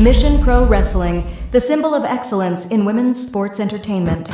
Mission Pro Wrestling, the symbol of excellence in women's sports entertainment.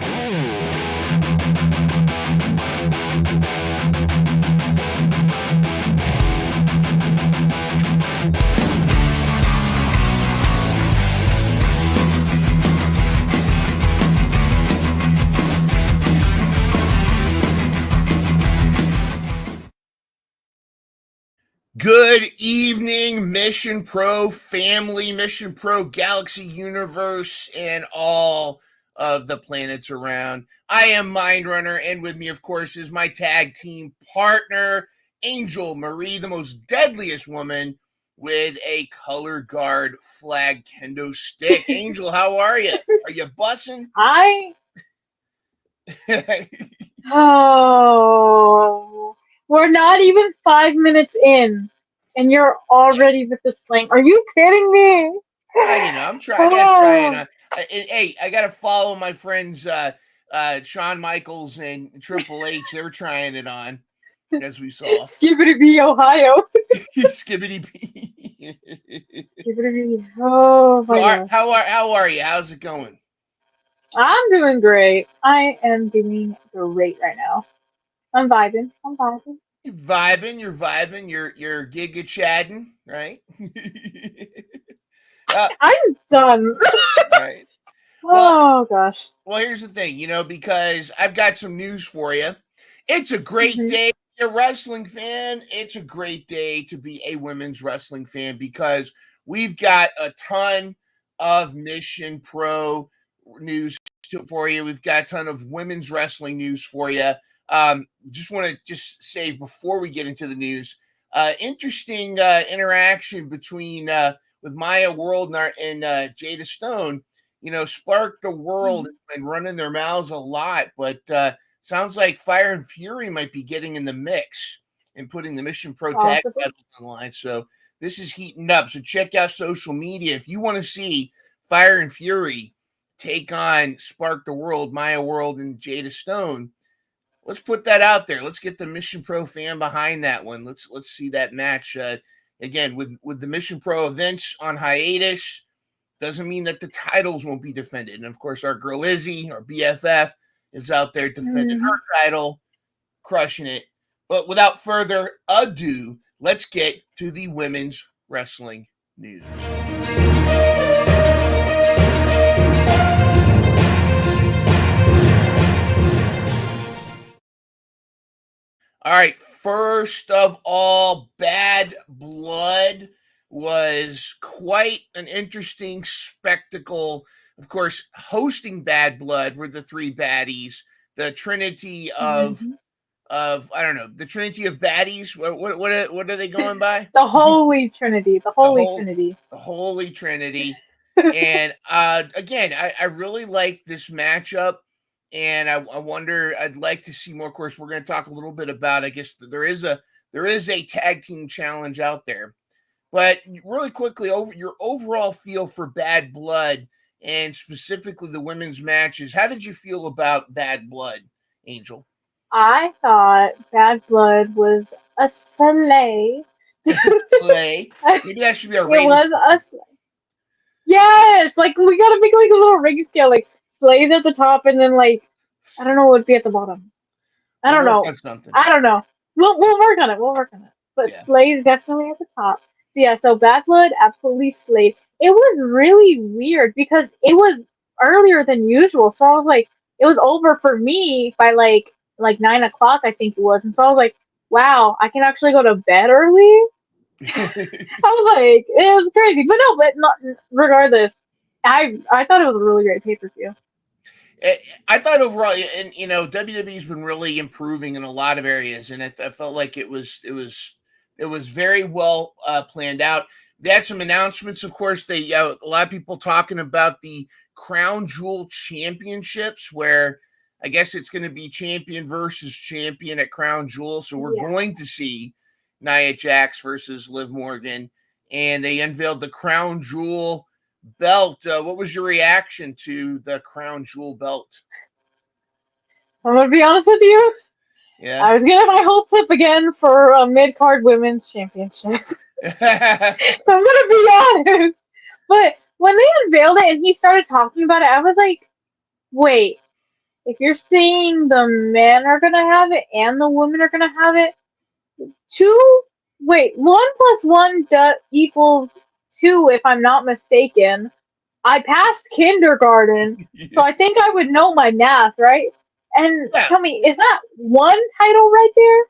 Good evening, Mission Pro family, Mission Pro Galaxy Universe, and all of the planets around. I am Mindrunner, and with me, of course, is my tag team partner, Angel Marie, the most deadliest woman with a color guard flag kendo stick. Angel, how are you? Are you bussing? Oh, we're not even 5 minutes in, and you're already with the slang. Are you kidding me? I'm trying. I gotta try it. Hey, I gotta follow my friends Shawn Michaels and Triple H. They were trying it on, as we saw. Skibbity bee, Ohio. Skibbity bee. Skibbity bee. Oh my god. How are you? How's it going? I'm doing great. I am doing great right now. I'm vibing. You're vibing. You're giga chadding, right? I'm done. Right. Oh gosh. Well, here's the thing, because I've got some news for you. It's a great day to be a wrestling fan. It's a great day to be a women's wrestling fan because we've got a ton of Mission Pro news for you. We've got a ton of women's wrestling news for you. Just want to say before we get into the news, interesting interaction between with Maya World and Jada Stone. Spark the World has been running their mouths a lot, but sounds like Fire and Fury might be getting in the mix and putting the Mission Pro tag titles on the line. So this is heating up. So check out social media if you want to see Fire and Fury take on Spark the World, Maya World, and Jada Stone. Let's put that out there. Let's get the Mission Pro fan behind that one. Let's see that match. Again, with the Mission Pro events on hiatus, doesn't mean that the titles won't be defended. And of course, our girl Izzy, our BFF, is out there defending her title, crushing it. But without further ado, let's get to the women's wrestling news. All right, first of all, Bad Blood was quite an interesting spectacle. Of course, hosting Bad Blood were the three baddies, the trinity of I don't know, the trinity of baddies. What are they going by? The Holy Trinity. The Holy Trinity. And again, I really like this matchup. And I wonder, I'd like to see more. Of course, we're going to talk a little bit about, I guess there is a tag team challenge out there. But really quickly, your overall feel for Bad Blood and specifically the women's matches. How did you feel about Bad Blood, Angel? I thought Bad Blood was a sleigh. Slay. Maybe that should be our rating. It was a sleigh. Yes, like we gotta make like a little rating scale, like sleighs at the top, and then like I don't know what would be at the bottom. I don't know. We'll work on it. But Yeah. sleighs definitely at the top. Yeah. So Bad Blood absolutely slayed. It was really weird because it was earlier than usual. So I was like, it was over for me by like 9 o'clock, I think it was, and so I was like, wow, I can actually go to bed early. I was like, it was crazy, but regardless, I thought it was a really great pay-per-view. I thought overall, and WWE's been really improving in a lot of areas, and I felt like it was very well planned out. They had some announcements, of course. A lot of people talking about the Crown Jewel Championships, where I guess it's going to be champion versus champion at Crown Jewel. So we're going to see Nia Jax versus Liv Morgan, and they unveiled the Crown Jewel belt. What was your reaction to the Crown Jewel belt? I'm gonna be honest with you. Yeah, I was gonna have my whole tip again for a mid-card women's championship. So I'm gonna be honest. But when they unveiled it and he started talking about it, I was like, wait, if you're saying the men are gonna have it and the women are gonna have it, two, wait, 1 plus 1 equals 2, if I'm not mistaken. I passed kindergarten, so I think I would know my math, right? And Yeah, tell me, is that one title right there?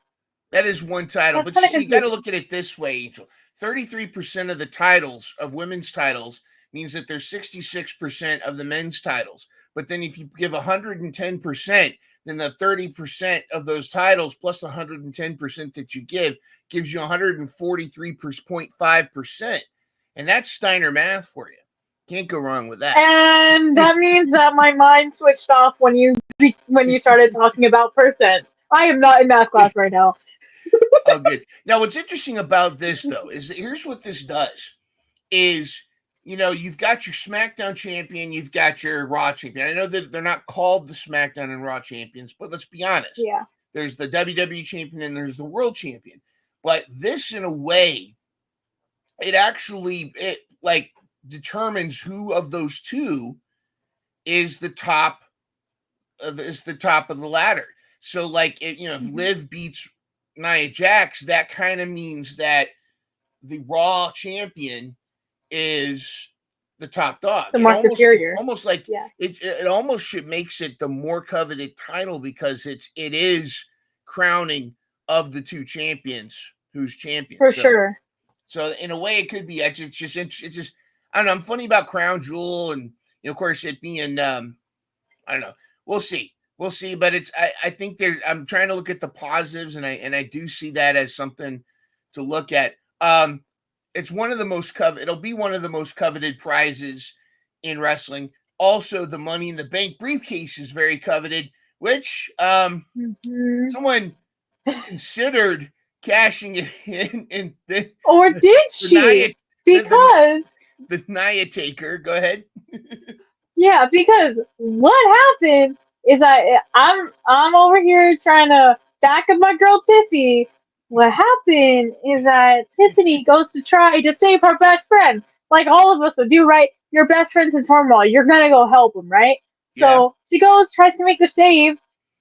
that is one title, That's but kind of you got to confusing. look at it this way, Angel. 33% of the titles of women's titles means that there's 66% of the men's titles. But then if you give 110%, then the 30% of those titles plus the 110% that you give gives you 143.5%. And that's Steiner math for you. Can't go wrong with that. And that means that my mind switched off when you started talking about percents. I am not in math class right now. Oh, good. Now, what's interesting about this, though, is that here's what this does: is you've got your SmackDown champion, you've got your Raw champion. I know that they're not called the SmackDown and Raw champions, but let's be honest. Yeah. There's the WWE champion and there's the World champion. But this, in a way, it like determines who of those two is the top of the ladder. So, like, if Liv beats Nia Jax, that kind of means that the Raw champion is the top dog. The It more almost it's superior. almost like Yeah. it almost should makes it the more coveted title because it is crowning of the two champions who's champion. For sure. So in a way, it could be. It's just I don't know. I'm funny about Crown Jewel, and of course it being I don't know. We'll see. We'll see. But I think I'm trying to look at the positives, and I do see that as something to look at. It's one of the most it'll be one of the most coveted prizes in wrestling. Also, the Money in the Bank briefcase is very coveted, which someone considered cashing it in or did she? Because the Nia Taker. Go ahead. yeah, because what happened is I'm over here trying to back up my girl Tiffy. What happened is that Tiffany goes to try to save her best friend, like all of us would do, right? Your best friend's in turmoil. You're gonna go help him, right? Yeah. So she goes, tries to make the save.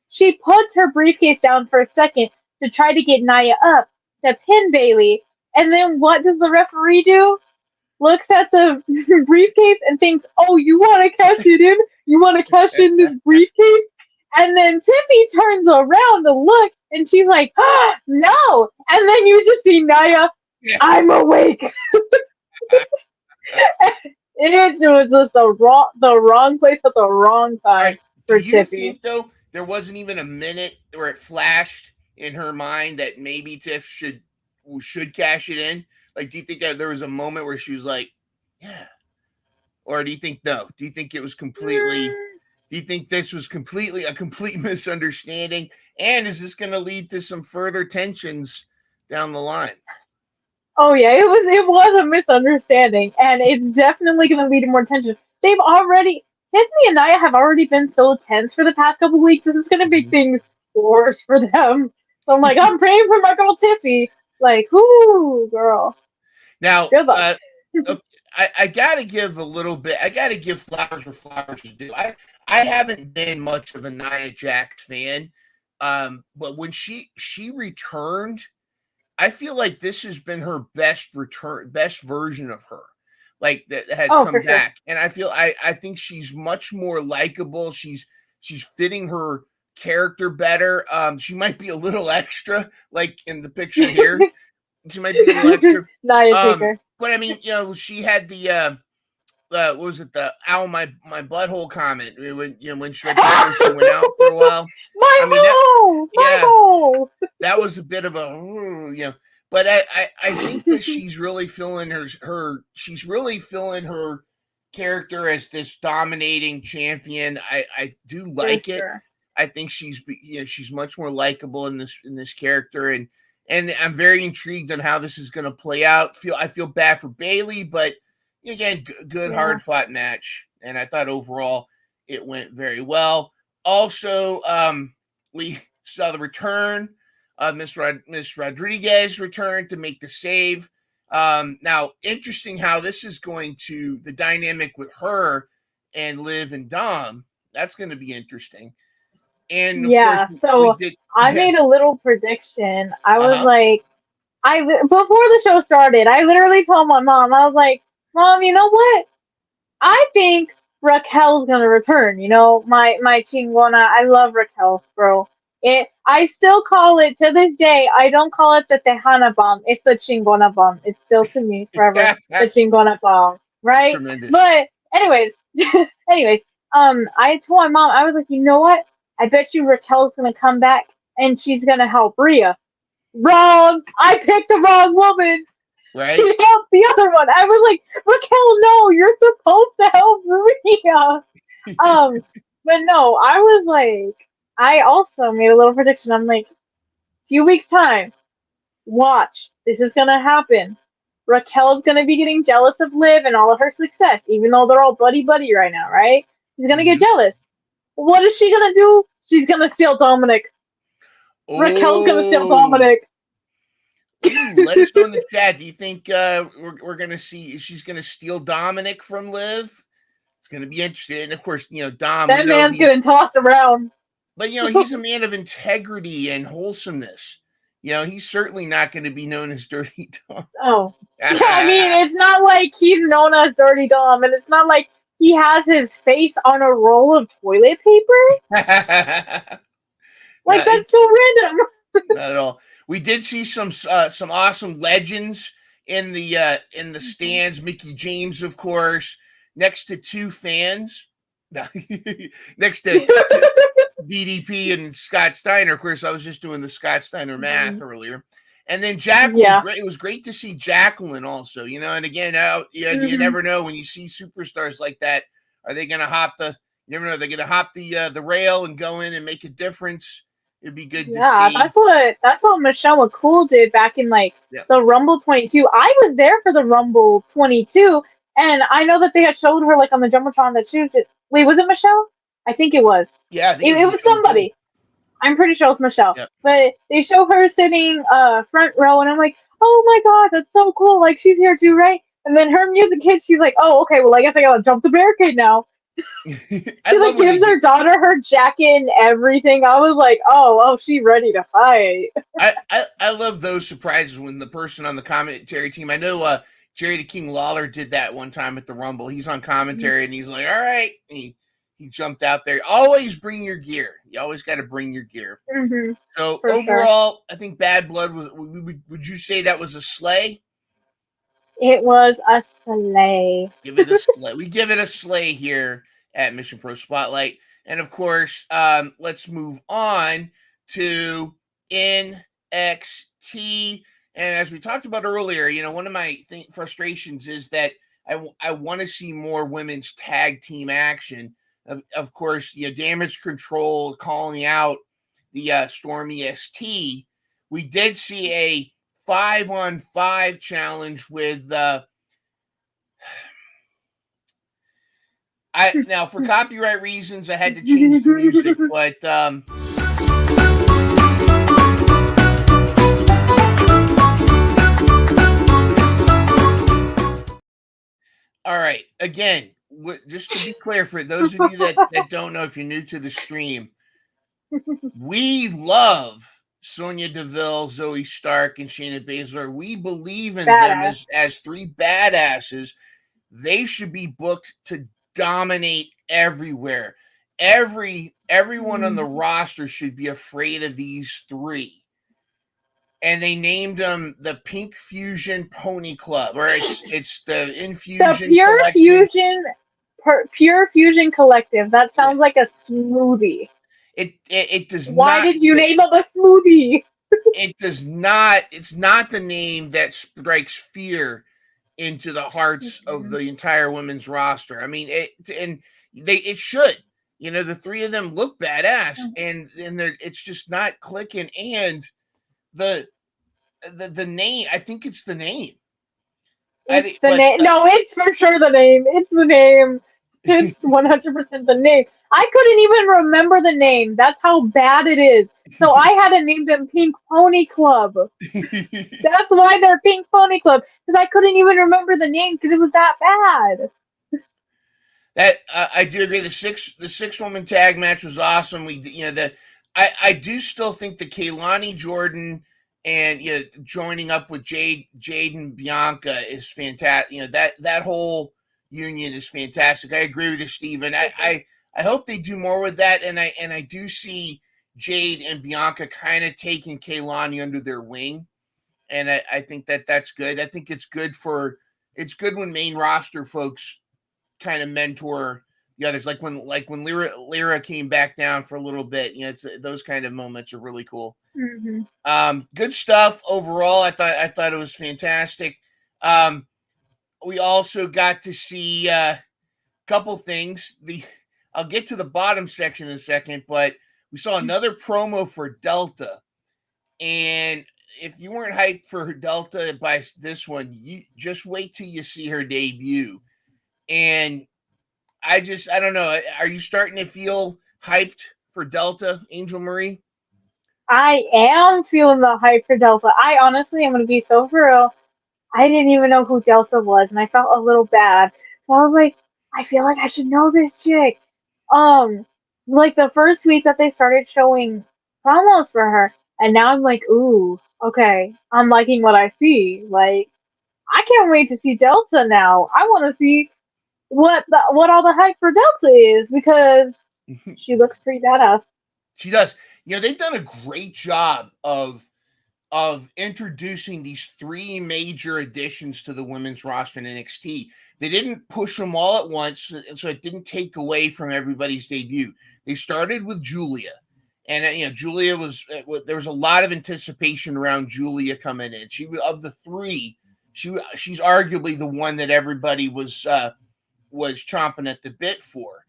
She puts her briefcase down for a second to try to get Nia up to pin Bailey. And then what does the referee do? Looks at the briefcase and thinks, "Oh, you want to cash it in? You want to cash in this briefcase?" And then Tiffy turns around to look, and she's like, "No!" And then you just see Nia. Yeah. I'm awake. It was just the wrong place at the wrong time Right. Do for you Tiffy. think though there wasn't even a minute where it flashed in her mind that maybe Tiff should cash it in? Like, do you think that there was a moment where she was like, "Yeah," or do you think no? Do you think it was completely? Do you think this was completely a complete misunderstanding? And is this going to lead to some further tensions down the line? Oh yeah, it was a misunderstanding, and it's definitely going to lead to more tension. Tiffany and Nia have already been so tense for the past couple weeks. This is going to make things worse for them. So I'm like, I'm praying for my girl Tiffy. Like, ooh, girl, Now, good luck. I gotta give a little bit. I gotta give flowers where flowers are due. I haven't been much of a Nia Jax fan, but when she returned, I feel like this has been her best version of her, like that has come back. And I think she's much more likable. She's fitting her character better. She might be a little extra, like in the picture here. She might be a little extra. Nia Taker. But I mean, she had the what was it, the ow my butthole comment when when she went out for a while. That was a bit of a but I think that she's really filling she's really filling her character as this dominating champion. I do like it. Sure. I think she's much more likable in this character, and I'm very intrigued on how this is going to play out. I feel bad for Bailey, but again, good hard fought match, and I thought overall it went very well. Also, we saw the return of Miss Rodriguez return to make the save Now, interesting how this is going to the dynamic with her and Liv and Dom. That's going to be interesting. And of course, Yeah, we so did. I made a little prediction. I was Uh like, before the show started, I literally told my mom, I was like, Mom, you know what? I think Raquel's gonna return. You know, my chingona. I love Raquel, bro. I still call it to this day. I don't call it the Tejana bomb. It's the chingona bomb. It's still to me forever huh. the chingona bomb, right? Tremendous. But anyways, anyways, I told my mom. I was like, you know what? I bet you Raquel's gonna come back and she's gonna help Rhea. Wrong. I picked the wrong woman. She Right. helped the other one. I was like, Raquel, no, you're supposed to help Maria. Um, but no, I was like, I also made a little prediction. I'm like, few weeks time, watch, this is gonna happen. Raquel's gonna be getting jealous of Liv and all of her success, even though they're all buddy buddy right now, right? She's gonna get Mm-hmm. jealous. What is she gonna do? She's gonna steal Dominic. Raquel's gonna steal Oh. Dominic. Ooh, let us know in the chat. Do you think we're gonna see she's gonna steal Dominic from Liv? It's gonna be interesting. And of course, Dom, we That know man's he's getting tossed around. but he's a man of integrity and wholesomeness. He's certainly not gonna be known as Dirty Dom. Oh. Yeah, I mean, it's not like he's known as Dirty Dom, and it's not like he has his face on a roll of toilet paper. No, Like, that's so random. not at all. We did see some awesome legends in the stands. Mickey James, of course, next to two fans. Next to DDP and Scott Steiner. Of course, I was just doing the Scott Steiner math earlier. And then Jacqueline, Yeah. it was great to see Jacqueline also, and again, you never know when you see superstars like that. Are they going to hop you never know, they're going to hop the rail and go in and make a difference. It'd be good to Yeah, see. that's what Michelle McCool did back in like Yeah. the Rumble 22. I was there for the Rumble 22, and I know that they had showed her like on the jumbotron that she was just, wait, was it Michelle? I think it was. Yeah, I think It was Michelle McCool. somebody. I'm pretty sure it was Michelle. Yep. But they show her sitting front row, and I'm like, oh my god, that's so cool. Like, she's here too, right? And then her music hits. She's like, oh, okay, well, I guess I gotta jump the barricade now. I She like love when they gives her daughter her jacket and everything. I was like, oh, she's ready to fight. I love those surprises when the person on the commentary team. I know Jerry the King Lawler did that one time at the Rumble. He's on commentary and he's like, "All right," he jumped out there. Always bring your gear. You always got to bring your gear. Mm-hmm, So for overall, sure. I think Bad Blood was. Would you say that was a slay? It was a slay. Give it a slay. We give it a slay here at Mission Pro Spotlight, and of course, let's move on to NXT. And as we talked about earlier, one of my frustrations is that I want to see more women's tag team action. Of course, Damage Control calling out the Stormy ST. We did see a 5-on-5 challenge with now for copyright reasons I had to change the music, but all right. Again, just to be clear, for those of you that don't know, if you're new to the stream, we love Sonya Deville, Zoe Stark, and Shayna Baszler. We believe in them as three badasses. They should be booked to dominate everywhere. Everyone on the roster should be afraid of these three. And they named them the Pink Fusion Pony Club, or it's the Infusion Pure Fusion Collective. That sounds like a smoothie. It does not. Why did you name them a smoothie? It does not. It's not the name that strikes fear into the hearts of the entire women's roster. I mean, it should. The three of them look badass, and it's just not clicking. And the name, I think it's the name. It's the name. No, it's for sure the name. It's the name. It's 100% the name. I couldn't even remember the name. That's how bad it is. So I had to name them Pink Pony Club. That's why they're Pink Pony Club, because I couldn't even remember the name because it was that bad. That I do agree. The six woman tag match was awesome. I do still think the Kaylani Jordan and joining up with Jade and Bianca is fantastic. That whole union is fantastic. I agree with you, Steven. I hope they do more with that, and I do see Jade and Bianca kind of taking Kaylani under their wing, and I think that's good. I think it's good when main roster folks kind of mentor the others, like when Lyra came back down for a little bit. Those kind of moments are really cool. Good stuff overall. I thought it was fantastic. We also got to see a couple things. I'll get to the bottom section in a second, but we saw another promo for Delta, and if you weren't hyped for Delta by this one, you just wait till you see her debut. And I don't know. Are you starting to feel hyped for Delta, Angel Marie? I am feeling the hype for Delta. I honestly am going to be so for real. I didn't even know who Delta was, and I felt a little bad. So I was like, I feel like I should know this chick. Like the first week that they started showing promos for her, and now I'm like, ooh, okay, I'm liking what I see. Like, I can't wait to see Delta now. I want to see what all the hype for Delta is because she looks pretty badass. She does. They've done a great job of introducing these three major additions to the women's roster in NXT. They didn't push them all at once, so it didn't take away from everybody's debut. They started with Julia, and Julia there was a lot of anticipation around Julia coming in. She was, of the three, she's arguably the one that everybody was chomping at the bit for.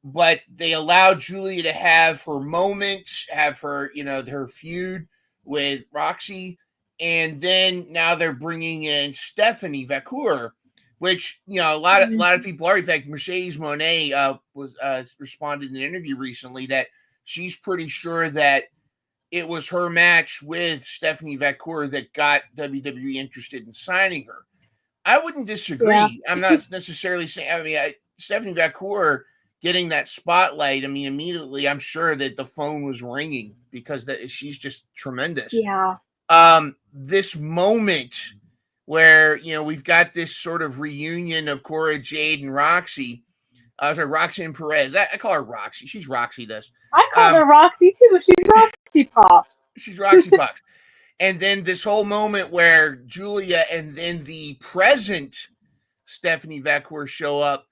But they allowed Julia to have her moments, have her her feud with Roxy, and then now they're bringing in Stephanie Vacour, which a lot of people are. In fact, Mercedes Moné was responded in an interview recently that she's pretty sure that it was her match with Stephanie Vacour that got WWE interested in signing her. I wouldn't disagree. Yeah. I'm not necessarily saying. Stephanie Vacour getting that spotlight, immediately I'm sure that the phone was ringing because she's just tremendous. Yeah. This moment where we've got this sort of reunion of Cora Jade and Roxy. Roxy and Perez. I call her Roxy. She's Roxy this. I call her Roxy too. She's Roxy Pops. She's Roxy Pops. And then this whole moment where Julia and then the present Stephanie Vacour show up.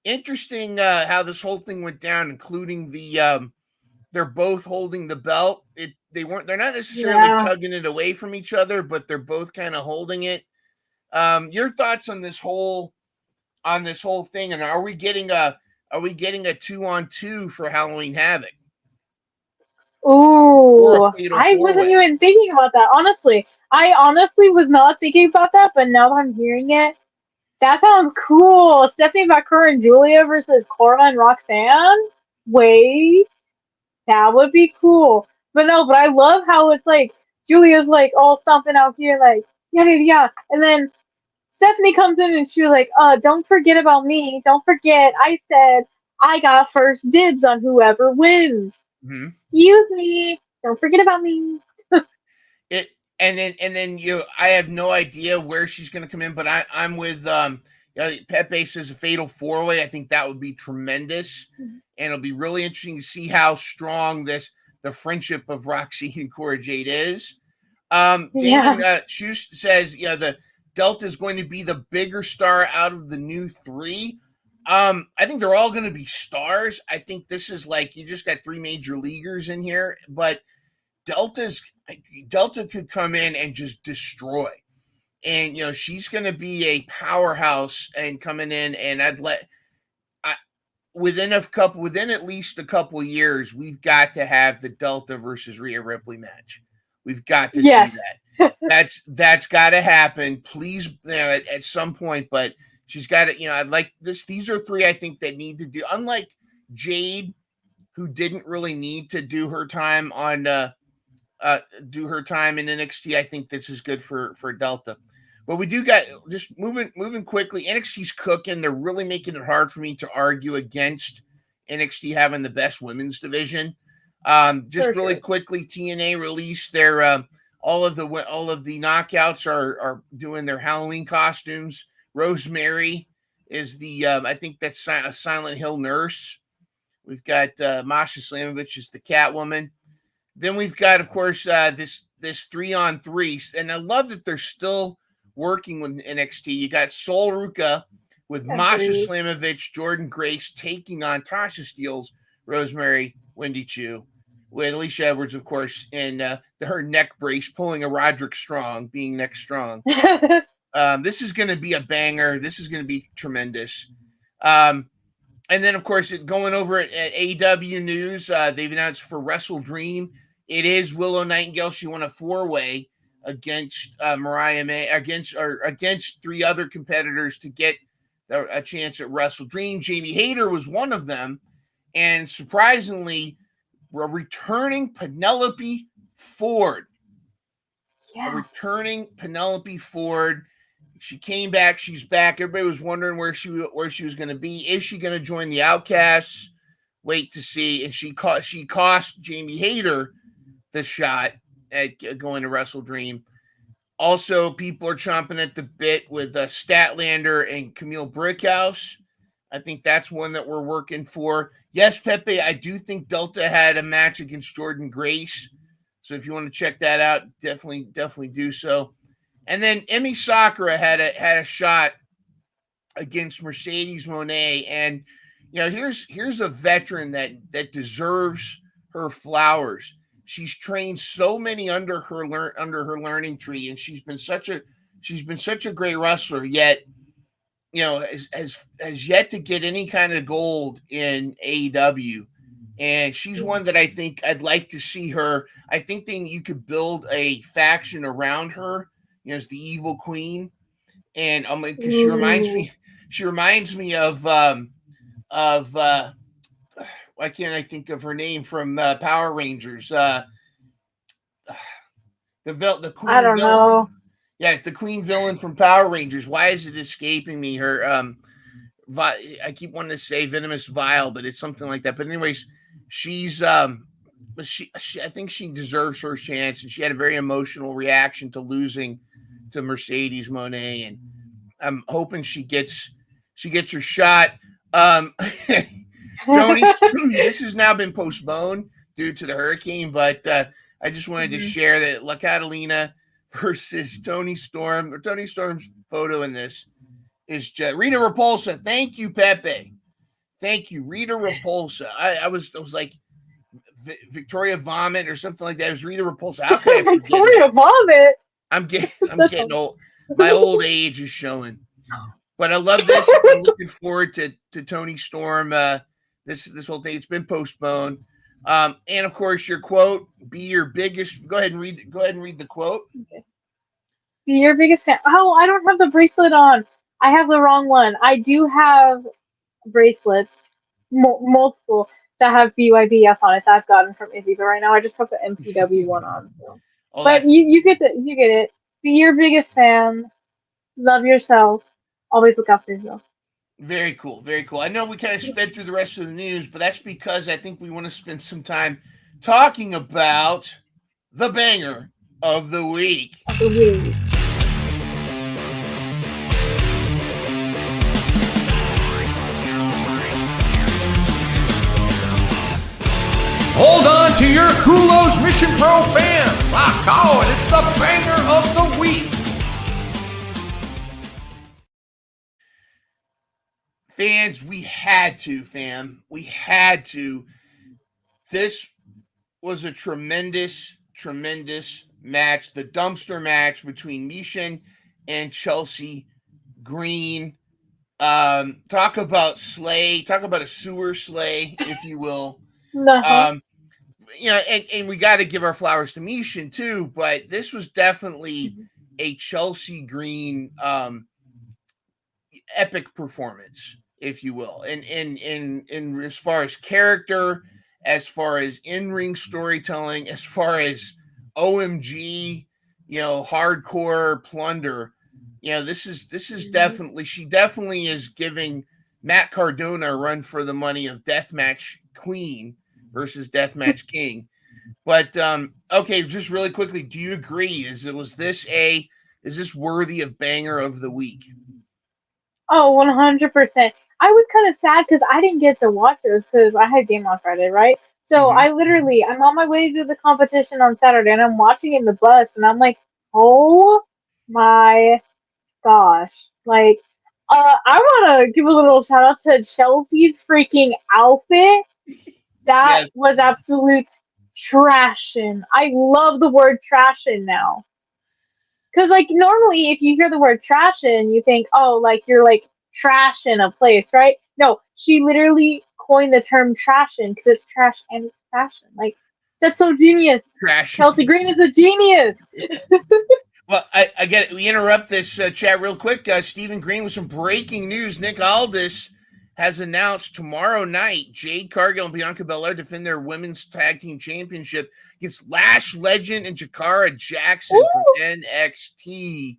Interesting how this whole thing went down, including they're both holding the belt. They're not necessarily tugging it away from each other, but they're both kind of holding it. Your thoughts on this whole thing, and are we getting a 2-on-2 for Halloween Havoc? Ooh, I wasn't even thinking about that. Honestly, I honestly was not thinking about that, but now that I'm hearing it, that sounds cool. Stephanie Vacour and Julia versus Cora and Roxanne. Wait, that would be cool. But I love how it's like Julia's like all stomping out here, like yeah, and then Stephanie comes in and she's like, don't forget about me. Don't forget, I said I got first dibs on whoever wins. Mm-hmm. Excuse me. Don't forget about me. And then I have no idea where she's going to come in, but I'm with Pepe says a fatal 4-way. I think that would be tremendous, and it'll be really interesting to see how strong the friendship of Roxy and Cora Jade is. Damon Schust says the Delta is going to be the bigger star out of the new three. I think they're all going to be stars. I think this is like you just got three major leaguers in here, but Delta could come in and just destroy. And she's going to be a powerhouse and coming in, and within at least a couple of years, we've got to have the Delta versus Rhea Ripley match. We've got to see that. That's got to happen, please, at some point. But She's got it. I like this. These are three I think that need to do. Unlike Jade, who didn't really need to do her time in NXT. I think this is good for Delta. But we do got just moving quickly. NXT's cooking. They're really making it hard for me to argue against NXT having the best women's division. Just really quickly, TNA released their all of the knockouts are doing their Halloween costumes. Rosemary is the I think that's a Silent Hill nurse. We've got Masha Slamovich is the Catwoman. Then we've got, of course, this 3-on-3, and I love that they're still working with NXT. You got Sol Ruka with Masha Slamovich, Jordan Grace taking on Tasha Steelz, Rosemary, Wendy Chu, with Alicia Edwards, of course, in her neck brace, pulling a Roderick Strong, being neck strong. This is going to be a banger. This is going to be tremendous. And then, of course, going over at AEW News, they've announced for Wrestle Dream, it is Willow Nightingale. She won a 4-way against Mariah May, against three other competitors to get a chance at Wrestle Dream. Jamie Hayter was one of them, and surprisingly, we're returning Penelope Ford. Yeah. Returning Penelope Ford. She came back. She's back. Everybody was wondering where she was going to be. Is she going to join the Outcasts? Wait to see. And she cost Jamie Hayter the shot at going to Wrestle Dream. Also, people are chomping at the bit with Statlander and Camille Brickhouse. I think that's one that we're working for. Yes, Pepe, I do think Delta had a match against Jordan Grace. So if you want to check that out, definitely do so. And then Emi Sakura had a shot against Mercedes Moné. And here's a veteran that deserves her flowers. She's trained so many under her learning tree, and she's been such a great wrestler. Yet, has yet to get any kind of gold in AEW. And she's one that I think I'd like to see her. I think you could build a faction around her, as the Evil Queen, and because she reminds me of why can't I think of her name from Power Rangers? The Queen. I don't know. Yeah, the Queen villain from Power Rangers. Why is it escaping me? Her I keep wanting to say Venomous Vial, but it's something like that. But anyways, she's but she I think she deserves her chance, and she had a very emotional reaction to losing to Mercedes Moné, and I'm hoping she gets her shot. Tony, this has now been postponed due to the hurricane, but I just wanted to share that La Catalina versus Tony Storm, or Tony Storm's photo in this is just Rita Repulsa. Thank you, Pepe. Thank you, Rita Repulsa. I was like Victoria Vomit or something like that. It was Rita Repulsa. How could I Victoria Vomit? I'm getting old. My old age is showing. But I love this. I'm looking forward to Tony Storm. This whole thing, it's been postponed. And of course, your quote, be your biggest. Go ahead and read the quote. Okay. Be your biggest fan. Oh, I don't have the bracelet on. I have the wrong one. I do have bracelets, multiple, that have BYBF on it that I've gotten from Izzy, but right now I just have the MPW one on. So, but you get it. Be your biggest fan. Love yourself. Always look after yourself. Very cool. Very cool. I know we kind of sped through the rest of the news, but that's because I think we want to spend some time talking about the banger of the week. Hold on to your Kulos Mission Pro fans. Rock on, it's the banger of the week. Fans, we had to. This was a tremendous match. The dumpster match between Mishin and Chelsea Green. Talk about slay. Talk about a sewer slay, if you will. Uh-huh. And we got to give our flowers to Mishin too, but this was definitely a Chelsea Green epic performance, if you will, and in as far as character, as far as in ring storytelling, as far as OMG, hardcore plunder. This is definitely, she definitely is giving Matt Cardona a run for the money of Deathmatch Queen versus Deathmatch King. But okay, just really quickly, do you agree? Is this worthy of banger of the week? Oh, 100%. I was kind of sad because I didn't get to watch this because I had game on Friday, right? So Mm-hmm. I'm on my way to the competition on Saturday and I'm watching in the bus and I'm like, oh my gosh. Like, I want to give a little shout out to Chelsea's freaking outfit. That Yeah, was absolute trashin'. I love the word trashin' now. Because, like, normally if you hear the word trashin', you think, oh, like, you're, like, trashing a place, right? No, she literally coined the term trashin' because it's trash and it's fashion. Like, that's so genius. trash. Chelsea Green is a genius. Well, I get it. We interrupt this chat real quick. Stephen Green with some breaking news. Nick Aldis has announced tomorrow night Jade Cargill and Bianca Belair defend their women's tag team championship against Lash Legend and Jakara Jackson from Ooh, NXT.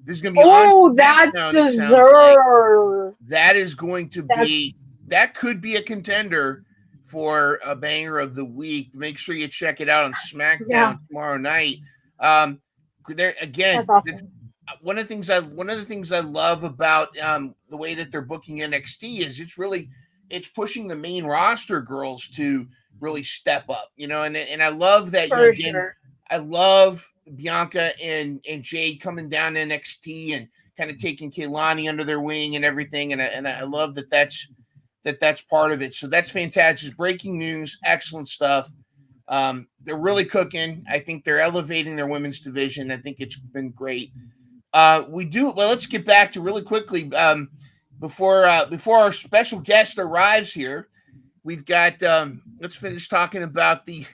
This is going to be on oh, that's SmackDown, it sounds like. deserved. That is going to be, That's, that could be a contender for a banger of the week. Make sure you check it out on yeah, SmackDown tomorrow night. There that's again, awesome. one of the things I love about the way that they're booking NXT is it's pushing the main roster girls to really step up, and I love that, For again, sure. I love Bianca and Jade coming down to NXT and kind of taking Kaylani under their wing and everything, and I love that's part of it. So that's fantastic. Breaking news, excellent stuff. They're really cooking. I think they're elevating their women's division. I think it's been great. Let's get back to really quickly before our special guest arrives here. We've got let's finish talking about the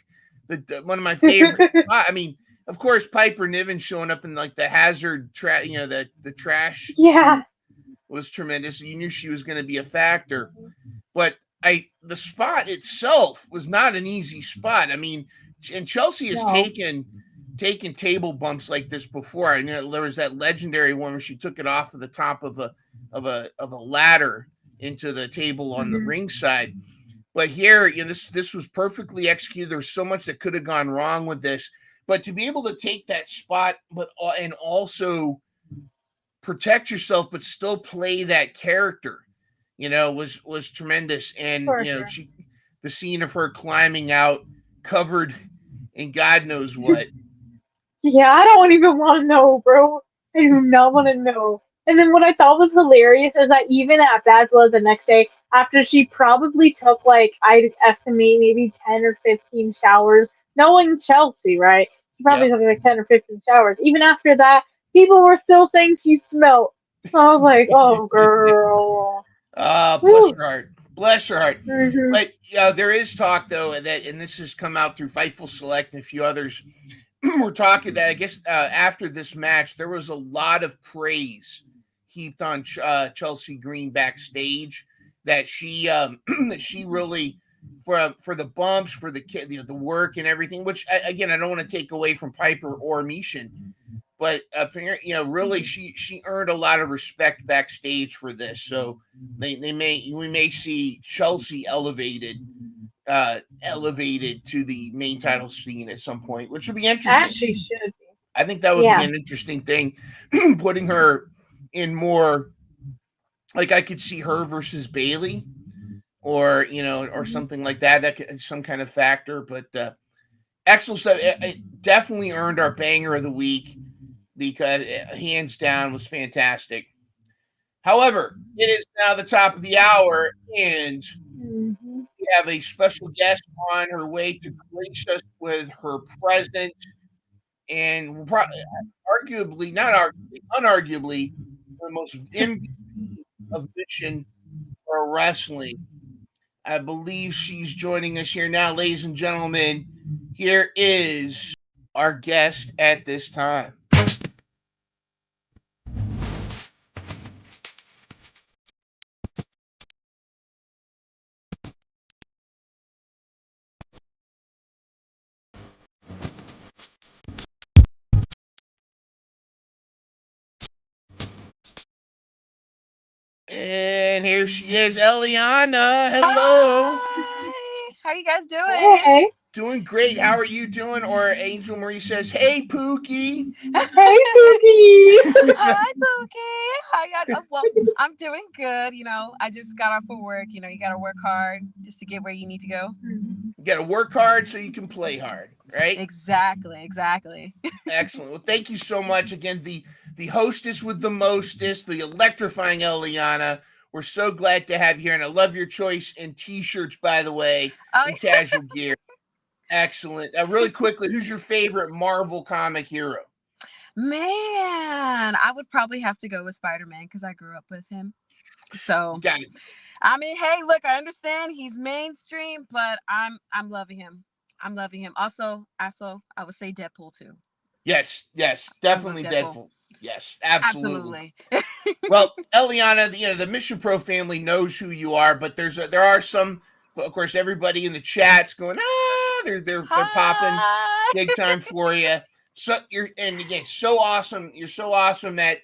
one of my favorites. I mean, of course, Piper Niven showing up in like the hazard the trash Yeah. suit was tremendous. You knew she was going to be a factor, but the spot itself was not an easy spot. I mean, and Chelsea has No. taken table bumps like this before. I know there was that legendary one where she took it off of the top of a ladder into the table on the Mhm. ringside. But here, this was perfectly executed. There was so much that could have gone wrong with this, but to be able to take that spot, and also protect yourself, but still play that character, was tremendous. And For sure. the scene of her climbing out, covered in God knows what. Yeah, I don't even want to know, bro. I do not want to know. And then what I thought was hilarious is that even at Bad Blood the next day, after she probably took like I'd estimate maybe 10 or 15 showers, knowing Chelsea, right? She probably Yep. took like 10 or 15 showers. Even after that, people were still saying she smelled. So I was like, oh girl. Bless Woo. her heart. Bless her heart. Hmm. But there is talk though and this has come out through Fightful Select and a few others. We're talking that I guess after this match there was a lot of praise heaped on Chelsea Green backstage, that she that she really, for the bumps, for the work and everything. Which again, I don't want to take away from Piper or Mishin, but apparently, really, she earned a lot of respect backstage for this. So we may see Chelsea elevated to the main title scene at some point, which would be As interesting. she should be. I think that would be Yeah. an interesting thing, putting her in more, like I could see her versus Bailey, or or Mhm. something like that. That could, some kind of factor. But excellent stuff. It definitely earned our banger of the week because hands down was fantastic. However, it is now the top of the hour, and Mhm. we have a special guest on her way to grace us with her presence, and arguably, not arguably, unarguably, the most MVP of Mission Pro Wrestling. I believe she's joining us here now, ladies and gentlemen. Here is our guest at this time. And here she is, Elianna. Hello. Hi. How you guys doing? Hey, Doing great. How are you doing? Or Angel Marie says, "Hey, Pookie." hey, Pookie. Hi, Pookie. Hi, well, I'm doing good. I just got off of work. You got to work hard just to get where you need to go. You got to work hard so you can play hard, right? Exactly. Excellent. Well, thank you so much again. The hostess with the mostest, the electrifying Elianna. We're so glad to have you here, and I love your choice in t-shirts, by the way, Oh, and casual gear. Excellent. Really quickly, who's your favorite Marvel comic hero? man, I would probably have to go with Spider-Man because I grew up with him. So, Got it. I mean, hey, look, I understand he's mainstream, but I'm loving him. I'm loving him. Also, I would say Deadpool too. Yes, definitely Deadpool. Yes, absolutely. Well, Elianna, the Mission Pro family knows who you are, but there are some, of course, everybody in the chat's going, they're popping big time for you. So and again, so awesome. You're so awesome at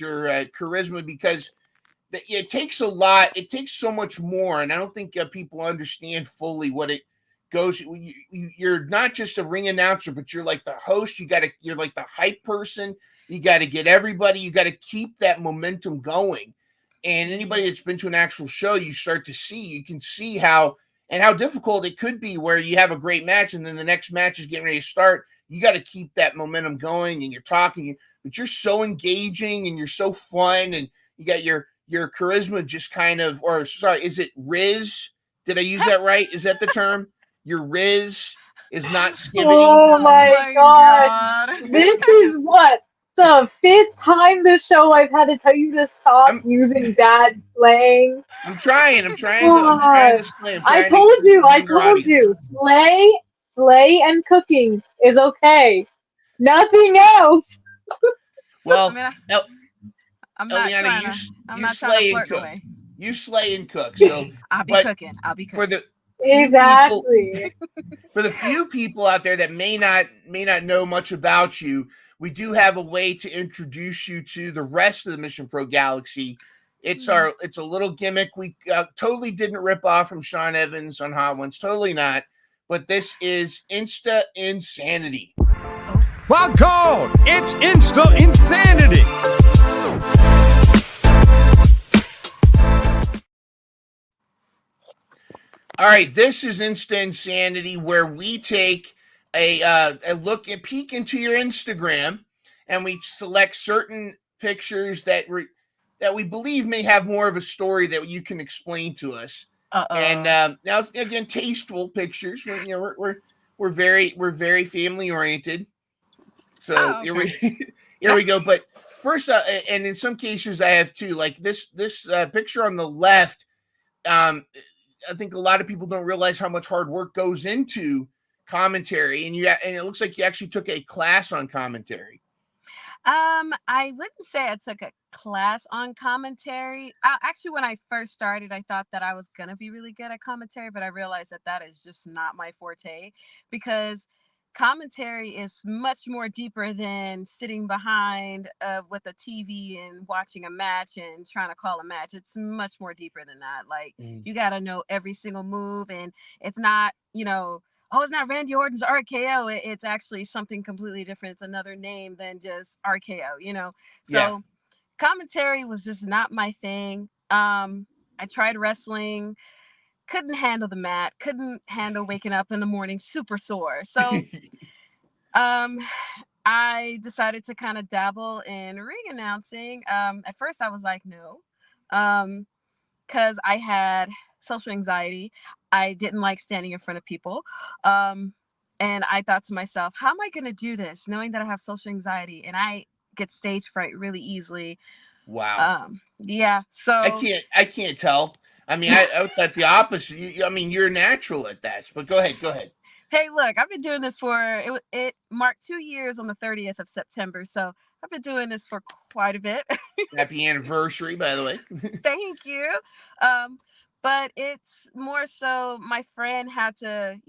your charisma, because it takes a lot. It takes so much more, and I don't think people understand fully what it goes. You're not just a ring announcer, but you're like the host. You're like the hype person. You got to get everybody. You got to keep that momentum going. And anybody that's been to an actual show, you can see how difficult it could be, where you have a great match and then the next match is getting ready to start. You got to keep that momentum going, and you're talking, but you're so engaging and you're so fun, and you got your charisma just kind of, or sorry, is it Riz? Did I use that right? Is that the term? Your Riz is not skibbity. Oh my gosh. God. This is what? The 5th time this show I've had to tell you to stop using dad slang. I'm trying to slay. I told you. Slay and cooking is okay. Nothing else. Well, I'm not Elianna, trying you to slay and flirt cook. away. You slay and cook. So I'll be cooking. For the Exactly. for the few people out there that may not know much about you, we do have a way to introduce you to the rest of the Mission Pro Galaxy. It's a little gimmick. We totally didn't rip off from Sean Evans on Hot Ones, totally not. But this is Insta Insanity. Cloud Code! It's Insta Insanity! All right, this is Insta Insanity, where we take a peek into your Instagram, and we select certain pictures that we believe may have more of a story that you can explain to us. And now, again, tasteful pictures. We're very family oriented. So here we go. But first, and in some cases, I have two. Like this picture on the left. I think a lot of people don't realize how much hard work goes into commentary, and it looks like you actually took a class on commentary. I wouldn't say I took a class on commentary. Actually, when I first started, I thought that I was gonna be really good at commentary, but I realized that is just not my forte, because commentary is much more deeper than sitting behind with a TV and watching a match and trying to call a match. It's much more deeper than that. Like, you got to know every single move, and it's not, it's not Randy Orton's RKO. It's actually something completely different. It's another name than just RKO, So commentary was just not my thing. I tried wrestling, couldn't handle the mat, couldn't handle waking up in the morning super sore. So I decided to kind of dabble in ring announcing. At first I was like, no, because I had social anxiety. I didn't like standing in front of people. And I thought to myself, how am I going to do this knowing that I have social anxiety and I get stage fright really easily? Wow. Yeah. So I can't tell. I mean, I thought the opposite. You're natural at that. But go ahead. Hey, look, I've been doing this for it marked 2 years on the 30th of September. So I've been doing this for quite a bit. Happy anniversary, by the way. Thank you. But it's more so my friend had to,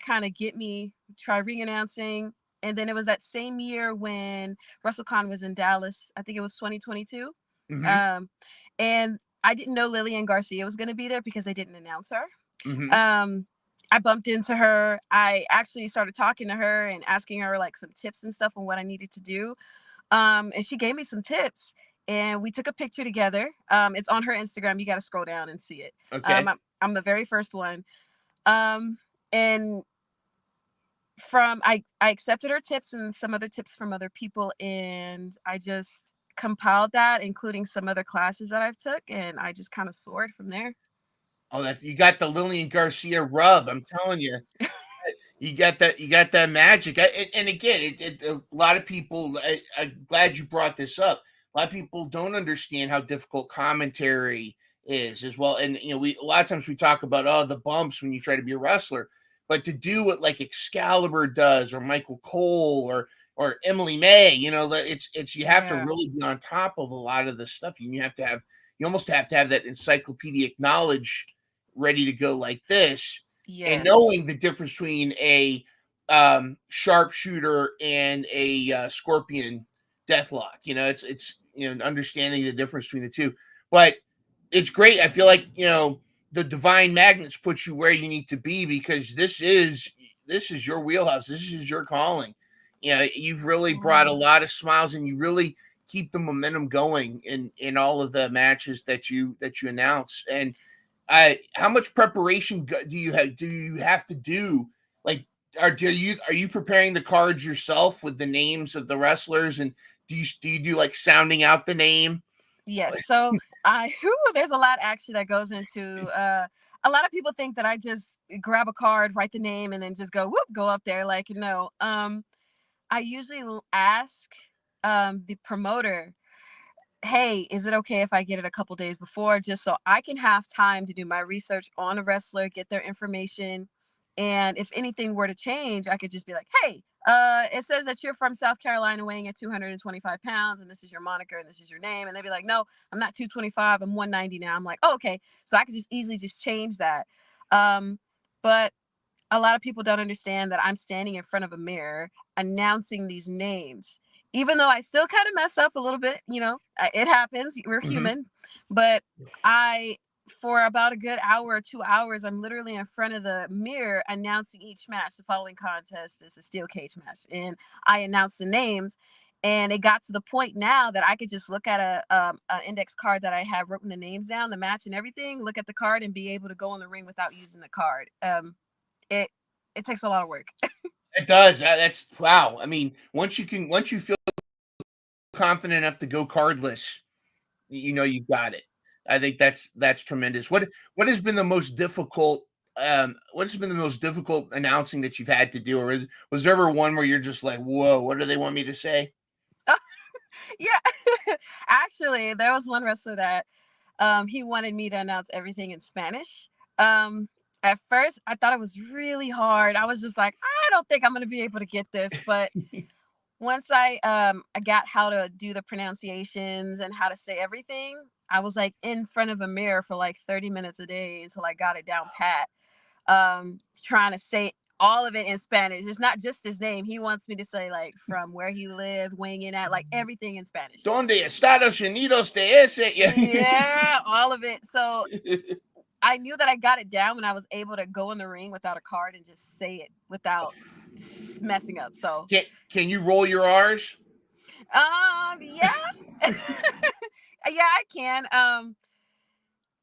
kind of get me try ring announcing. And then it was that same year when WrestleCon was in Dallas. I think it was 2022. Mm-hmm. And I didn't know Lillian Garcia was going to be there because they didn't announce her. Mm-hmm. I bumped into her. I actually started talking to her and asking her like some tips and stuff on what I needed to do. And she gave me some tips, and we took a picture together. It's on her Instagram. You got to scroll down and see it. Okay. I'm the very first one. And I accepted her tips and some other tips from other people, and I just compiled that, including some other classes that I've took, and I just kind of soared from there. Oh, that you got the Lillian Garcia rub. I'm telling you. You got that. You got that magic. And again, a lot of people. I'm glad you brought this up. A lot of people don't understand how difficult commentary is as well. And a lot of times we talk about the bumps when you try to be a wrestler, but to do what like Excalibur does, or Michael Cole, or Emily May, it's you have to really be on top of a lot of this stuff. You almost have to have that encyclopedic knowledge ready to go like this. Yes. And knowing the difference between a sharpshooter and a scorpion deathlock, it's understanding the difference between the two. But it's great. I feel like the divine magnets put you where you need to be, because this is your wheelhouse. This is your calling. You've really brought a lot of smiles, and you really keep the momentum going in all of the matches that you announce. And how much preparation do you have to do? Like, are you preparing the cards yourself with the names of the wrestlers, and do you do like sounding out the name? Yes. So there's a lot actually that goes into. A lot of people think that I just grab a card, write the name, and then just go up there. Like, no. I usually ask the promoter, hey, is it okay if I get it a couple days before, just so I can have time to do my research on a wrestler, get their information, and if anything were to change, I could just be like, hey, it says that you're from South Carolina, weighing at 225 pounds, and this is your moniker, and this is your name, and they'd be like, no, I'm not 225, I'm 190 now. I'm like, oh, okay, so I could just easily just change that. But a lot of people don't understand that I'm standing in front of a mirror announcing these names. Even though I still kind of mess up a little bit, it happens. We're human. But for about a good hour or 2 hours, I'm literally in front of the mirror announcing each match. The following contest is a steel cage match. And I announce the names. And it got to the point now that I could just look at an index card that I have written the names down, the match and everything, look at the card and be able to go in the ring without using the card. It takes a lot of work. It does. That's wow. I mean, once you feel confident enough to go cardless, you've got it. I think that's tremendous. What has been the most difficult? What has been the most difficult announcing that you've had to do, or was there ever one where you're just like, whoa, what do they want me to say? Yeah, actually, there was one wrestler that he wanted me to announce everything in Spanish. At first, I thought it was really hard. I was just like, I don't think I'm going to be able to get this. But once I got how to do the pronunciations and how to say everything, I was like in front of a mirror for like 30 minutes a day until I got it down pat. Trying to say all of it in Spanish. It's not just his name. He wants me to say like from where he lived, weighing in at, like everything in Spanish. Donde Estados Unidos de ese? Yeah, all of it. So I knew that I got it down when I was able to go in the ring without a card and just say it without messing up. So can you roll your R's? Yeah. Yeah, I can.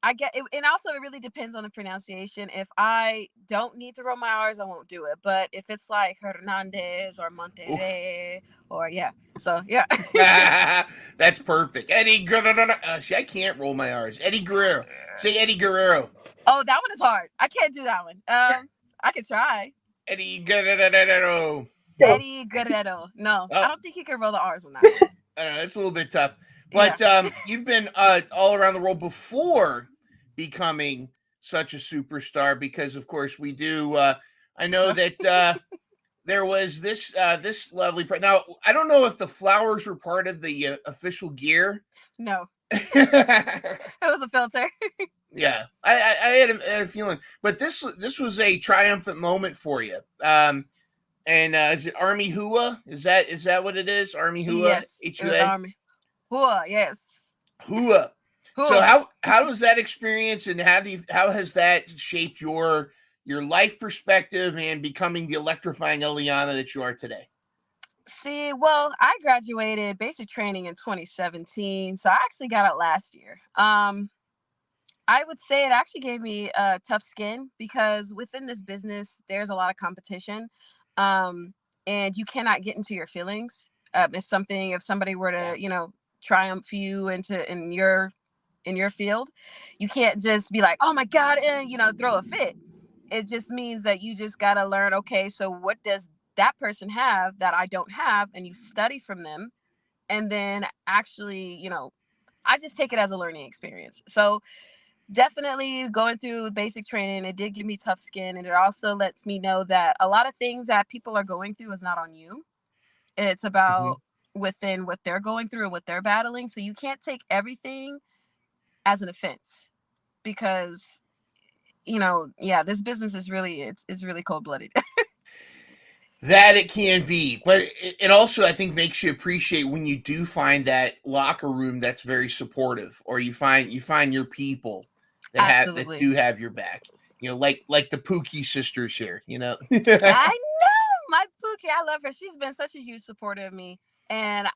I get it, and also it really depends on the pronunciation. If I don't need to roll my R's, I won't do it. But if it's like Hernandez or Monterrey or so yeah. That's perfect. Eddie Guerrero. See, I can't roll my R's. Eddie Guerrero. Say Eddie Guerrero. Oh, that one is hard. I can't do that one. I could try. Eddie Guerrero. Eddie Guerrero. No, I don't think you can roll the R's on that one. I don't know, it's a little bit tough. But you've been all around the world before becoming such a superstar, because of course we do. I know that there was this lovely. Now I don't know if the flowers were part of the official gear. No, it was a filter. Yeah, I had a feeling, but this was a triumphant moment for you. And is it Army Hua? Is that what it is? Army Hua? Yes, Hua? Army Hua. Yes. Hua. So Whew. how was that experience, and how has that shaped your life perspective and becoming the electrifying Elianna that you are today? See, well, I graduated basic training in 2017, so I actually got it last year. I would say it actually gave me a tough skin because within this business, there's a lot of competition, um, and you cannot get into your feelings. If somebody were Yeah. to, triumph you in your field, you can't just be like, oh my god, and throw a fit. It just means that you just gotta learn. Okay, so what does that person have that I don't have, and you study from them, and then actually, I just take it as a learning experience. So definitely going through basic training, it did give me tough skin, and it also lets me know that a lot of things that people are going through is not on you. It's Mhm. about within what they're going through and what they're battling. So you can't take everything as an offense because yeah, this business is really it's really cold-blooded. That it can be, but it also, I think, makes you appreciate when you do find that locker room that's very supportive, or you find your people that Absolutely. do have your back. Like the Pookie sisters here. I know my Pookie. I love her. She's been such a huge supporter of me, and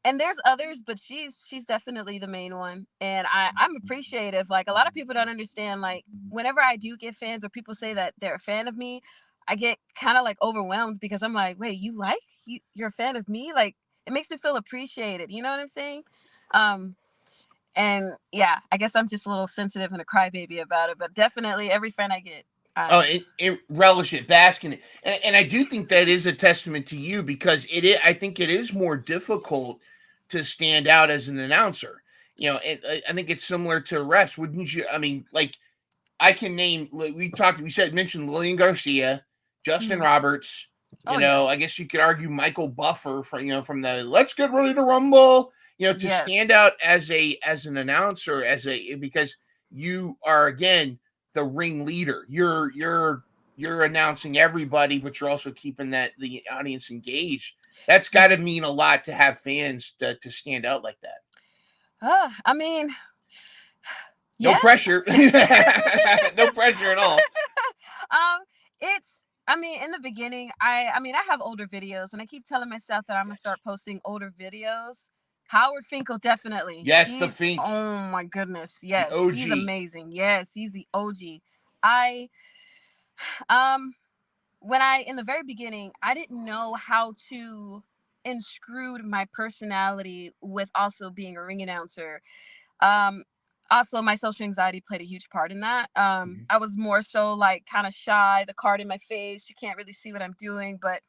there's others, but she's definitely the main one. And I'm appreciative. Like a lot of people don't understand. Like whenever I do get fans or people say that they're a fan of me, I get kind of like overwhelmed because I'm like, wait, you're a fan of me? Like it makes me feel appreciated. You know what I'm saying? Um, and yeah, I guess I'm just a little sensitive and a crybaby about it. But definitely every friend I get, Oh, I it relish it, bask in it, and I do think that is a testament to you, because it is. I think it is more difficult to stand out as an announcer. I think it's similar to refs. Wouldn't you? I mean, like, I can name. Like, mentioned Lillian Garcia, Justin Mhm. Roberts. Oh yeah, I guess you could argue Michael Buffer from the Let's Get Ready to Rumble. To stand yes. out as an announcer, because you are, again, the ring leader. You're announcing everybody, but you're also keeping the audience engaged. That's got to mean a lot to have fans to stand out like that. I mean, No yeah. pressure. No pressure at all. um, it's. I mean, in the beginning, I have older videos, and I keep telling myself that I'm gonna start posting older videos. Howard Finkel, definitely. Yes, the Fink, Oh my goodness, the yes, he's OG. amazing. Yes, he's the OG. I, um, when I in the very beginning, I didn't know how to inscrude my personality with also being a ring announcer. um Also my social anxiety played a huge part in that. Mhm. I was more so like kind of shy, the card in my face, you can't really see what I'm doing. But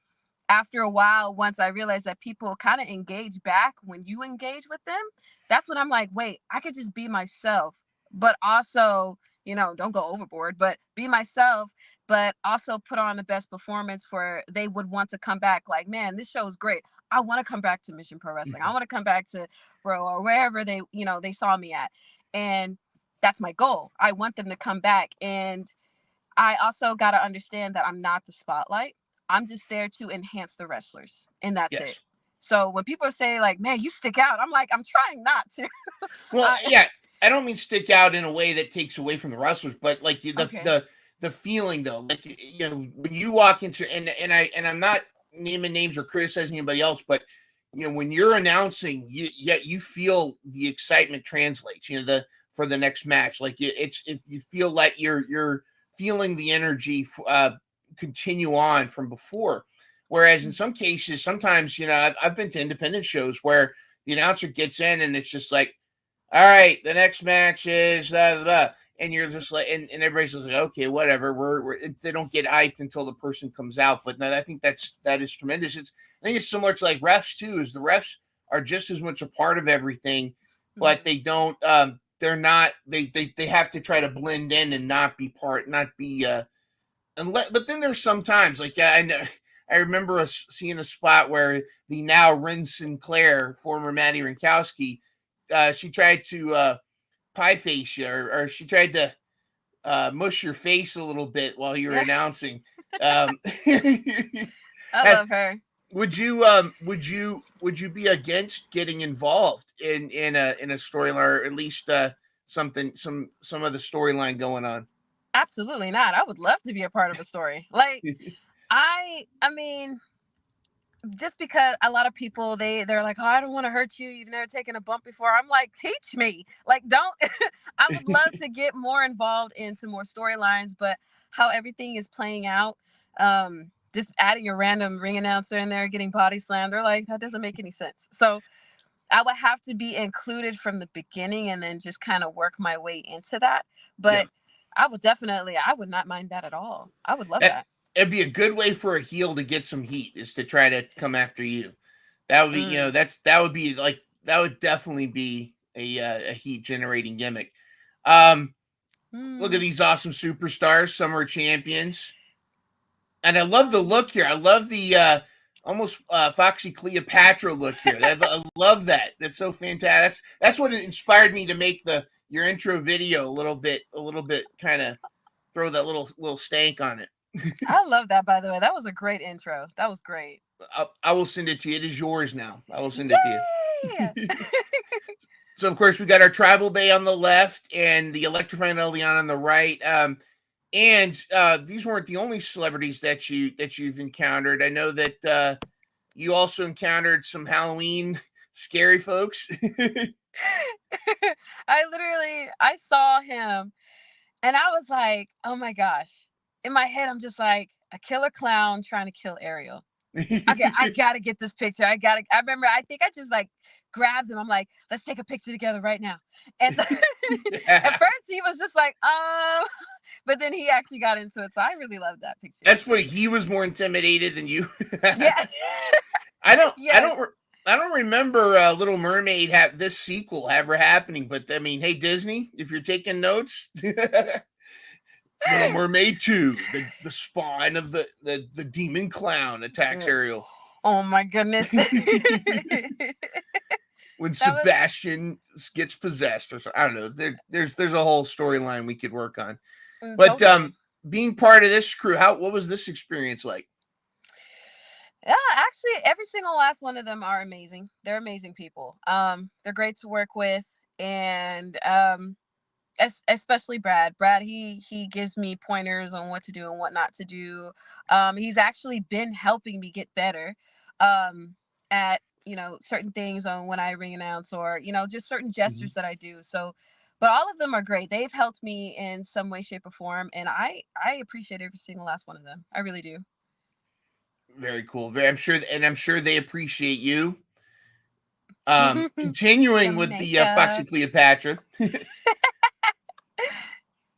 after a while, once I realized that people kind of engage back when you engage with them, that's when I'm like, wait, I could just be myself, but also, don't go overboard, but be myself, but also put on the best performance for they would want to come back. Like, man, this show is great. I want to come back to Mission Pro Wrestling. I Mhm. want to come back to Bro or wherever they saw me at. And that's my goal. I want them to come back. And I also got to understand that I'm not the spotlight. I'm just there to enhance the wrestlers, and that's it. Yes. So when people say like, "Man, you stick out," I'm like, I'm trying not to. Well, I yeah. I don't mean stick out in a way that takes away from the wrestlers, but like Okay. the feeling, though, like, when you walk into, I'm not naming names or criticizing anybody else, but when you're announcing, you feel the excitement translates. For the next match, like, if you feel like you're feeling the energy continue on from before. Whereas in some cases, sometimes, I've been to independent shows where the announcer gets in and it's just like, all right, the next match is blah, blah, blah. And you're just like, and everybody's just like, okay, whatever. They don't get hyped until the person comes out. But no, I think that is tremendous. I think it's similar to like refs too. Is the refs are just as much a part of everything, but Mhm. they don't. They're not. They have to try to blend in and not be part, not be. But then there's sometimes, like, I know. I remember us seeing a spot where the now Ren Sinclair, former Maddie Rinkowski, she tried to pie face you, or she tried to mush your face a little bit while you were Yeah, announcing. I Has, love her. would you be against getting involved in a storyline, or at least some of the storyline going on? Absolutely not. I would love to be a part of a story. Like I mean, just because a lot of people they're like, oh, I don't want to hurt you, you've never taken a bump before. I'm like, teach me. Like, don't. I would love to get more involved into more storylines, but how everything is playing out, just adding a random ring announcer in there getting body slammed, they're like, that doesn't make any sense. So I would have to be included from the beginning and then just kind of work my way into that. Yeah. But I would not mind that at all. I would love that. It'd be a good way for a heel to get some heat, is to try to come after you. That would be, that would definitely be a heat generating gimmick. Look at these awesome superstars. Some are champions, and I love the look here. I love the almost Foxy Cleopatra look here. I love that. That's so fantastic. That's what inspired me to make your intro video a little bit kind of throw that little stank on it. I love that, by the way. That was a great intro. That was great. I will send it to you. It is yours now. I will send it to you. Yeah. So, of course, we got our Tribal Bay on the left and the Electrifying Elianna on the right. And these weren't the only celebrities that you've encountered. I know that you also encountered some Halloween scary folks. I saw him and I was like, oh my gosh. In my head, I'm just like, a killer clown trying to kill Ariel. Okay, I gotta get this picture. I remember, I think I just like grabbed him. I'm like, let's take a picture together right now. And at first he was just like, but then he actually got into it. So I really loved that picture. That's funny. He was more intimidated than you. Yeah. I don't remember Little Mermaid have this sequel ever happening, but I mean, hey Disney, if you're taking notes, Little Mermaid 2, the spawn of the demon clown attacks Ariel. Oh my goodness. When Sebastian gets possessed, or so, I don't know. There's a whole storyline we could work on. But totally. Being part of this crew, what was this experience like? Yeah, actually, every single last one of them are amazing. They're amazing people. They're great to work with, and especially Brad. Brad, he gives me pointers on what to do and what not to do. He's actually been helping me get better at certain things on when I ring announce, or just certain gestures that I do. So, but all of them are great. They've helped me in some way, shape, or form, and I appreciate every single last one of them. I really do. Very cool. I'm sure they appreciate you. Continuing with the Foxy Cleopatra.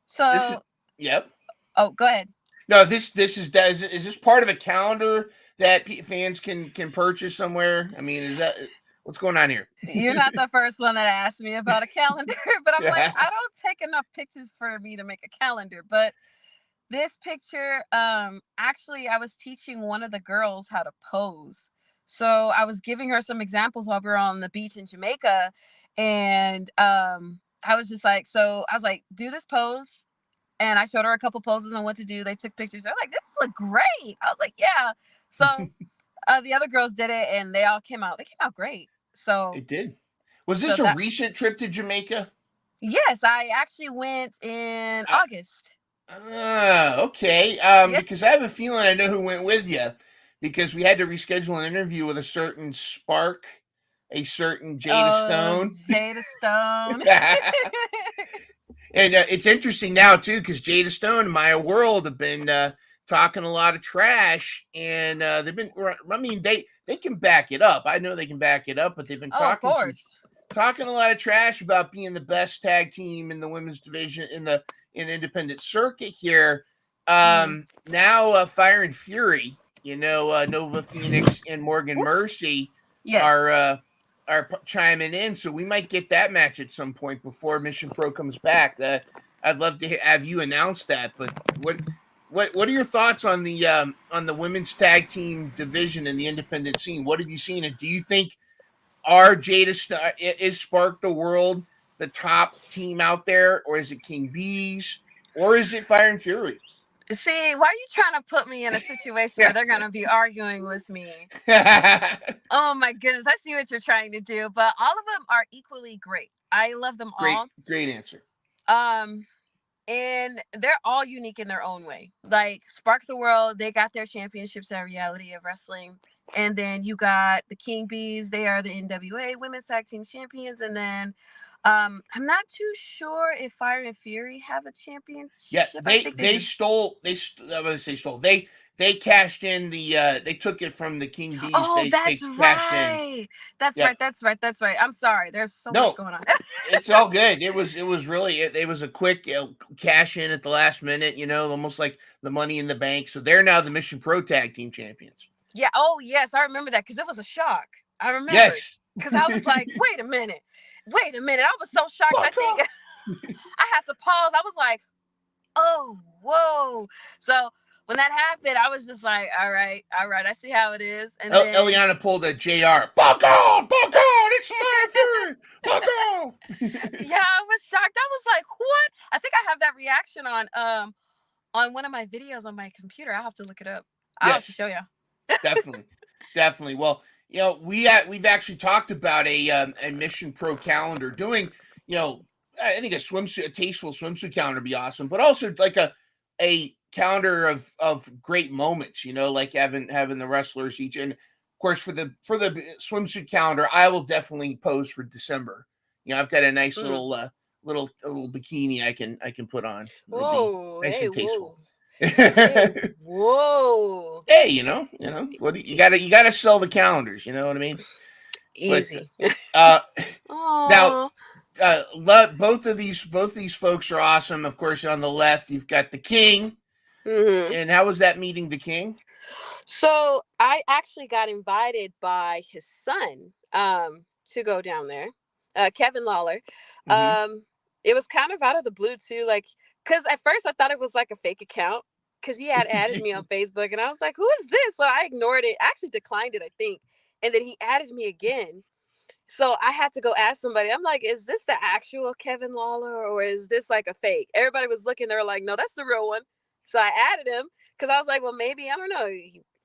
So, yep. Oh, go ahead. No, is this part of a calendar that fans can purchase somewhere? I mean, is that what's going on here? You're not the first one that asked me about a calendar, but I'm like, I don't take enough pictures for me to make a calendar. But this picture, actually, I was teaching one of the girls how to pose. So I was giving her some examples while we were on the beach in Jamaica, and I was like, do this pose. And I showed her a couple poses on what to do. They took pictures. They're like, this look great. I was like, yeah. So the other girls did it, and they came out great. So it did. Was this a recent trip to Jamaica? Yes, I actually went in August. Okay. Because I have a feeling I know who went with you, because we had to reschedule an interview with a certain Spark, a certain Jada Stone. Jada Stone. And it's interesting now too, because Jada Stone and Maya World have been talking a lot of trash, and they've been. I mean, they can back it up. I know they can back it up, but they've been talking a lot of trash about being the best tag team in the women's division in the independent circuit here. Now Fire and Fury, Nova Phoenix and Morgan Mercy are chiming in, so we might get that match at some point before Mission Pro comes back. I'd love to have you announce that. But what are your thoughts on the women's tag team division in the independent scene? What have you seen, and do you think is Spark the World the top team out there, or is it King Bees, or is it Fire and Fury? See, why are you trying to put me in a situation where they're going to be arguing with me? Oh my goodness, I see what you're trying to do, but all of them are equally great. I love them all. Great answer. And they're all unique in their own way. Like Spark the World, they got their championships at Reality of Wrestling. And then you got the King Bees, they are the NWA Women's Tag Team Champions. And then I'm not too sure if Fire and Fury have a championship. Yeah, I want to say stole. They cashed in they took it from the King Bees. Oh, they that's right. That's right. I'm sorry. There's so much going on. It's all good. It was really it was a quick cash in at the last minute, almost like the Money in the Bank. So they're now the Mission Pro Tag Team Champions. Yeah. Oh, yes. I remember that because it was a shock. I remember. Yes. Because I was like, wait a minute. I was so shocked. I think I had to pause. I was like, oh, whoa. So when that happened, I was just like, all right, I see how it is. And then Elianna pulled a JR. Buck on, it's my turn. Buck on. Yeah, I was shocked. I was like, what? I think I have that reaction on one of my videos on my computer. I'll have to look it up. I'll have to show you. Definitely. Well, we've actually talked about a Mission Pro calendar doing, I think a tasteful swimsuit calendar would be awesome, but also like a calendar of great moments, like having the wrestlers each. And of course, for the swimsuit calendar, I will definitely pose for December. I've got a nice little bikini I can put on. Whoa, nice and tasteful. Whoa. Hey, what you gotta sell the calendars, you know what I mean? Easy. But, now both these folks are awesome. Of course, on the left you've got the King. Mm-hmm. And how was that meeting the King? So I actually got invited by his son to go down there, Kevin Lawler. Mm-hmm. It was kind of out of the blue too, like because at first I thought it was like a fake account because he had added me on Facebook and I was like, who is this? So I ignored it, actually declined it, I think. And then he added me again. So I had to go ask somebody. I'm like, is this the actual Kevin Lawler or is this like a fake? Everybody was looking. They were like, no, that's the real one. So I added him because I was like, well, maybe, I don't know.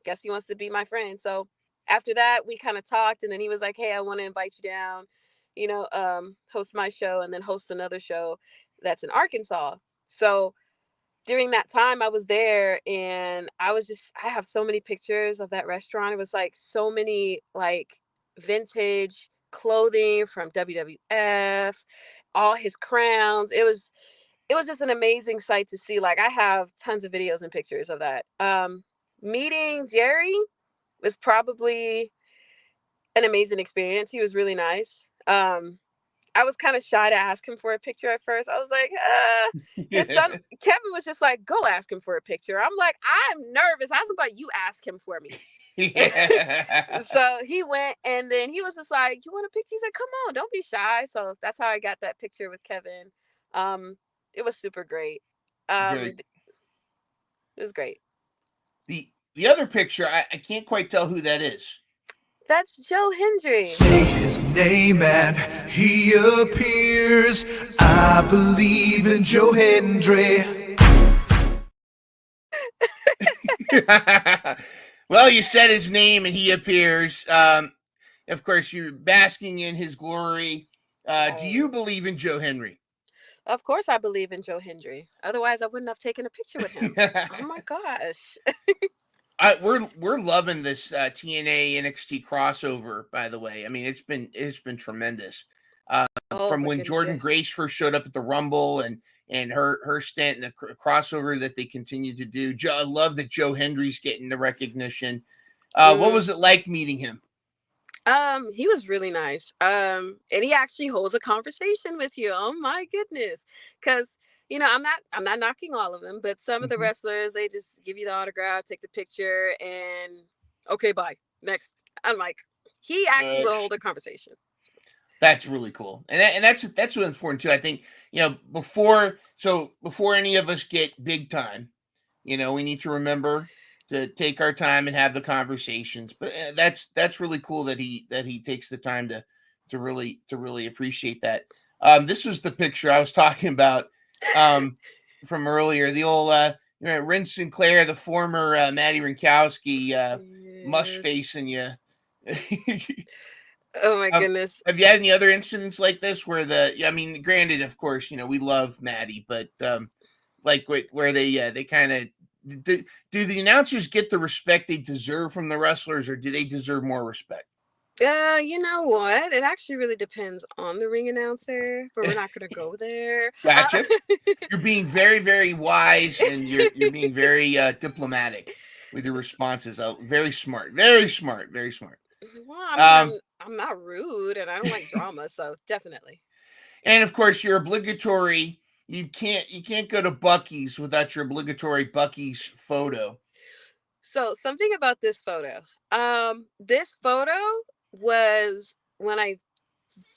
Guess he wants to be my friend. So after that, we kind of talked. And then he was like, hey, I want to invite you down, host my show and then host another show that's in Arkansas. So during that time I was there and I have so many pictures of that restaurant. It was like so many like vintage clothing from WWF, all his crowns. It was just an amazing sight to see. Like I have tons of videos and pictures of that. Meeting Jerry was probably an amazing experience. He was really nice. I was kind of shy to ask him for a picture at first. I was like, his son, Kevin was just like, go ask him for a picture. I'm like, I'm nervous. How's about you ask him for me? So he went and then he was just like, you want a picture? He said, come on, don't be shy. So that's how I got that picture with Kevin. It was super great. It was great. The other picture, I can't quite tell who that is. That's Joe Hendry. Say his name and he appears. I believe in Joe Hendry. Well, you said his name and he appears. Of course, you're basking in his glory. Do you believe in Joe Hendry? Of course I believe in Joe Hendry. Otherwise, I wouldn't have taken a picture with him. Oh my gosh. We're loving this TNA NXT crossover, by the way. I mean, it's been tremendous. From when Jordan Grace first showed up at the Rumble and her stint and the crossover that they continue to do. I love that Joe Hendry's getting the recognition. What was it like meeting him? He was really nice. And he actually holds a conversation with you. Oh my goodness. Cause I'm not knocking all of them, but some of the wrestlers, they just give you the autograph, take the picture and okay, bye. Next. I'm like, he actually will hold a conversation. That's really cool. And that's what's important too. I think, before any of us get big time, we need to remember to take our time and have the conversations. But that's really cool that he takes the time to really appreciate that. This was the picture I was talking about from earlier. The old Ren Sinclair, the former Maddie Rinkowski, mush Yes. facing you. Oh my goodness. Have you had any other incidents like this where I mean, granted, of course, we love Maddie, but like where they kind of do the announcers get the respect they deserve from the wrestlers, or do they deserve more respect? You know what? It actually really depends on the ring announcer, but we're not going to go there. Gotcha. You're being very, very wise, and you're being very diplomatic with your responses. Very smart, very smart, very smart. Well, I mean, I'm not rude, and I don't like drama, so definitely. And of course, you're obligatory. You can't go to Buc-ee's without your obligatory Buc-ee's photo. So something about this photo. This photo was when I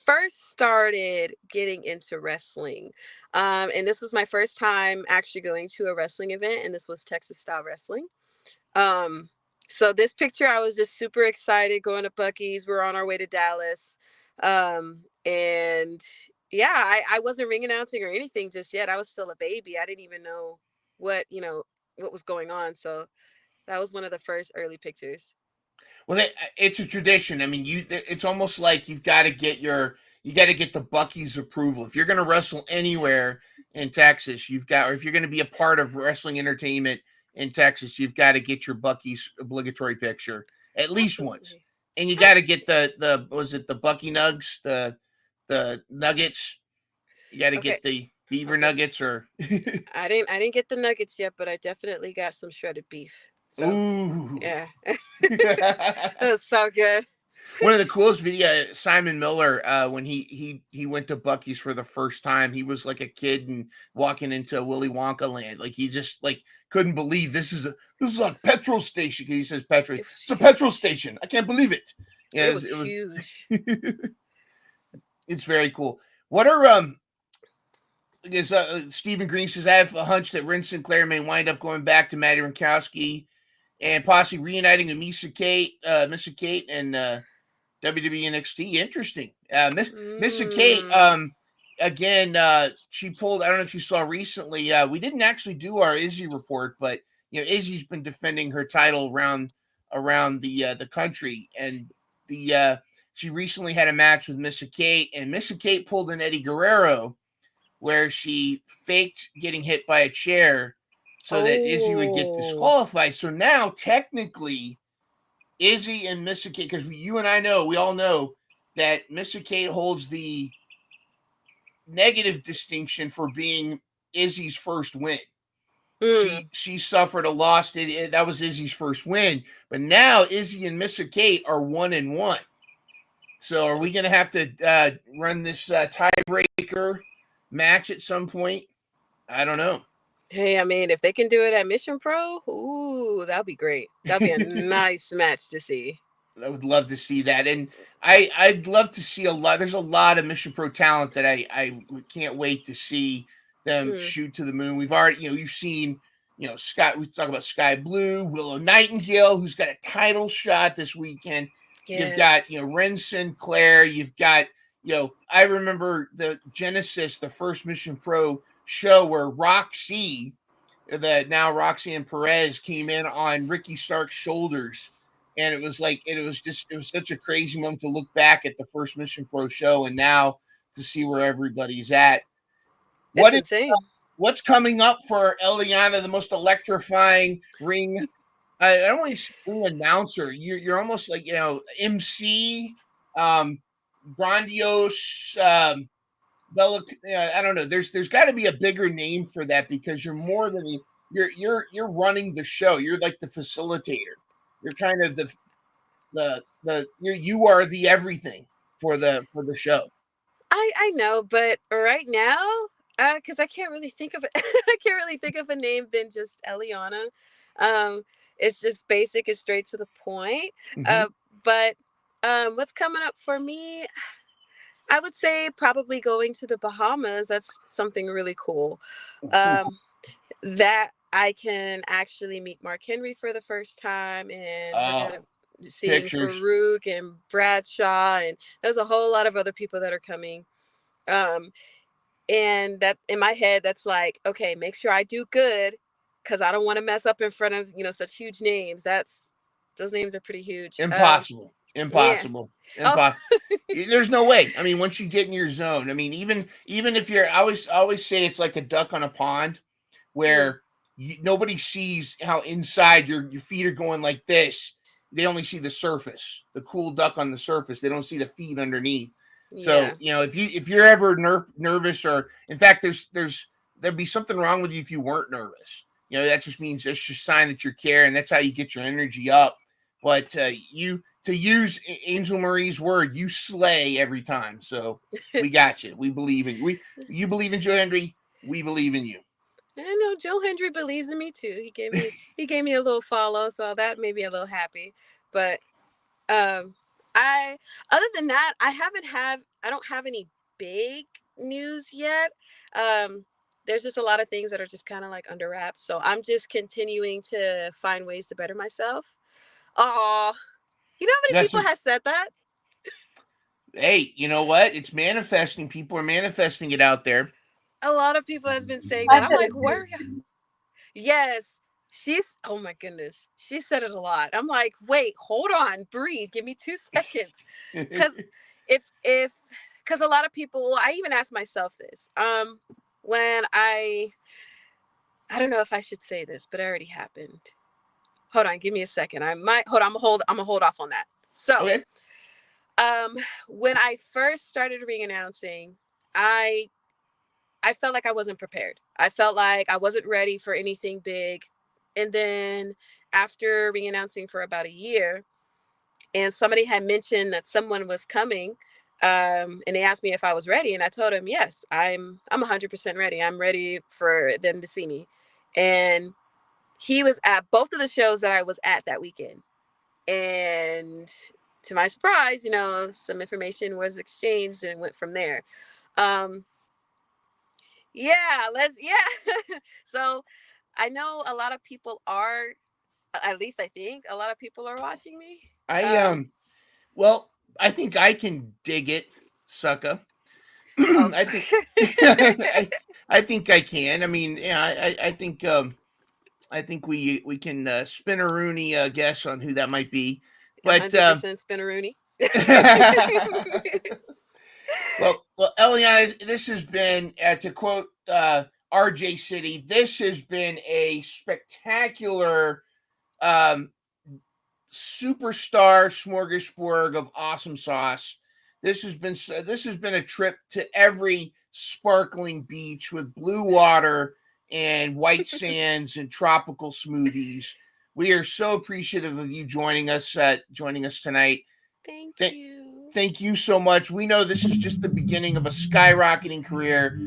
first started getting into wrestling. And this was my first time actually going to a wrestling event, and this was Texas Style Wrestling. So this picture, I was just super excited going to Buc-ee's. We're on our way to Dallas. And yeah, I wasn't ring announcing or anything just yet. I was still a baby. I didn't even know what was going on. So that was one of the first early pictures. Well, it's a tradition. I mean, it's almost like you got to get the Buc-ee's approval. If you're going to wrestle anywhere in Texas, or if you're going to be a part of wrestling entertainment in Texas, you've got to get your Buc-ee's obligatory picture at least once. And you got to get the was it the Buc-ee Nugs, the nuggets? You got to get the beaver nuggets, or I didn't get the nuggets yet, but I definitely got some shredded beef. So, ooh, yeah, that was so good. One of the coolest video, Simon Miller, when he went to Buc-ee's for the first time, he was like a kid and walking into Willy Wonka land. Like he just couldn't believe this is a petrol station. He says petrol. It's a petrol station. I can't believe it. Yeah, it was huge. It's very cool. What are Stephen Green says, I have a hunch that Ren Sinclair may wind up going back to Maddie Rinkowski and possibly reuniting with Missa Kate and WWE NXT. Interesting. Missa Kate, again, she pulled, I don't know if you saw recently, we didn't actually do our Izzy report, but Izzy's been defending her title around the country, and she recently had a match with Missa Kate, and Missa Kate pulled an Eddie Guerrero where she faked getting hit by a chair so that Izzy would get disqualified. So now, technically, Izzy and Missa Kate, because you and I know, we all know that Missa Kate holds the negative distinction for being Izzy's first win. She suffered a loss. That was Izzy's first win. But now Izzy and Missa Kate are 1-1. So are we going to have to run this tiebreaker match at some point? I don't know. Hey, I mean, if they can do it at Mission Pro, ooh, that'd be great. That'd be a nice match to see. I would love to see that, and I'd love to see a lot. There's a lot of Mission Pro talent that I can't wait to see them shoot to the moon. We've already, you've seen, Scott. We talk about Sky Blue, Willow Nightingale, who's got a title shot this weekend. Yes. You've got, Ren Sinclair. You've got, I remember the Genesis, the first Mission Pro show where Roxanne Perez came in on Ricky Stark's shoulders. And it was such a crazy moment to look back at the first Mission Pro show and now to see where everybody's at. Insane. What's coming up for Elianna, the most electrifying ring? I don't want to say ring announcer. You're almost like, MC, grandiose, Bella. I don't know. There's got to be a bigger name for that because you're more than you're running the show. You're like the facilitator. You're kind of you are the everything for the show. I know, but right now, because I can't really think of a name than just Elianna. It's just basic and straight to the point. But what's coming up for me? I would say probably going to the Bahamas. That's something really cool. That I can actually meet Mark Henry for the first time, and we're gonna see Farouk and Bradshaw, and there's a whole lot of other people that are coming. And that in my head, that's like, okay, make sure I do good because I don't want to mess up in front of such huge names. Those names are pretty huge. Impossible. Yeah. Impossible. Oh, There's no way. I mean, once you get in your zone, I mean, even if you're, I always say it's like a duck on a pond, where nobody sees how inside your feet are going like this. They only see the surface, the cool duck on the surface. They don't see the feet underneath. So yeah. if you're ever nervous, or in fact, there'd be something wrong with you if you weren't nervous. That just means it's just a sign that you care, and that's how you get your energy up. But to use Angel Marie's word, you slay every time. So we got you. We believe in you. You believe in Joe Hendry. We believe in you. I know Joe Hendry believes in me too. He gave me a little follow, so that made me a little happy. But I other than that, I don't have any big news yet. There's just a lot of things that are just kind of like under wraps. So I'm just continuing to find ways to better myself. Oh, you know how many people have said that? Hey, you know what? It's manifesting. People are manifesting it out there. A lot of people has been saying that. I'm like, where? Yes. Oh my goodness. She said it a lot. I'm like, wait, hold on, breathe. Give me 2 seconds. Because because a lot of people, I even asked myself this. When I don't know if I should say this, but it already happened. Hold on, give me a second. I'm gonna hold off on that. So okay. When I first started ring announcing, I felt like I wasn't prepared. I felt like I wasn't ready for anything big. And then after ring announcing for about a year, and somebody had mentioned that someone was coming, and they asked me if I was ready, and I told them, yes, I'm 100% ready. I'm ready for them to see me. And he was at both of the shows that I was at that weekend. And to my surprise, some information was exchanged and went from there. So I know a lot of people are, at least I think a lot of people are watching me. Well, I think I can dig it, sucker. Oh. I think I think I can. I mean, yeah, I think we can spin a Rooney guess on who that might be. But 100% spin a Rooney. well, Elianna, this has been, to quote RJ City, this has been a spectacular superstar smorgasbord of awesome sauce. This has been a trip to every sparkling beach with blue water and white sands and tropical smoothies. We are so appreciative of you joining us tonight. Thank you. Thank you so much. We know this is just the beginning of a skyrocketing career.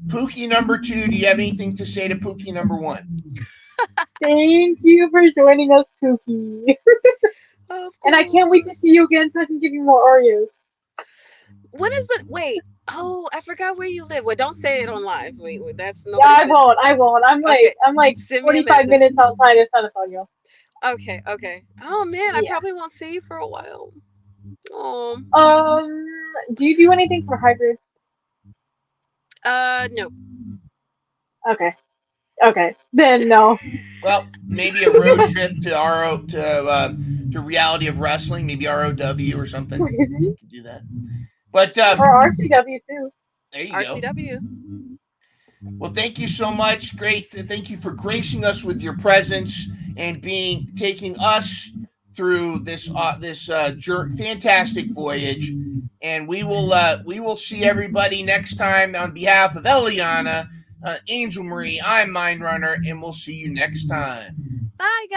Pookie number 2, do you have anything to say to Pookie number 1? Thank you for joining us, Pookie. And I can't wait to see you again so I can give you more Oreos. When is it? Wait. Oh, I forgot where you live. Well, don't say it on live. Wait, that's no. Yeah, I won't. I'm like 45 minutes outside of San Antonio. Okay. Oh man, I probably won't see you for a while. Oh. Do you do anything for hybrid? No. Okay. Then no. Well, maybe a road trip to Reality of Wrestling, maybe ROW or something. You can do that. But or RCW too. There you RCW. go. Well, thank you so much. Great. Thank you for gracing us with your presence and taking us through this fantastic voyage. And we will see everybody next time. On behalf of Elianna, Angel Marie, I'm Mind Runner, and we'll see you next time. Bye, guys.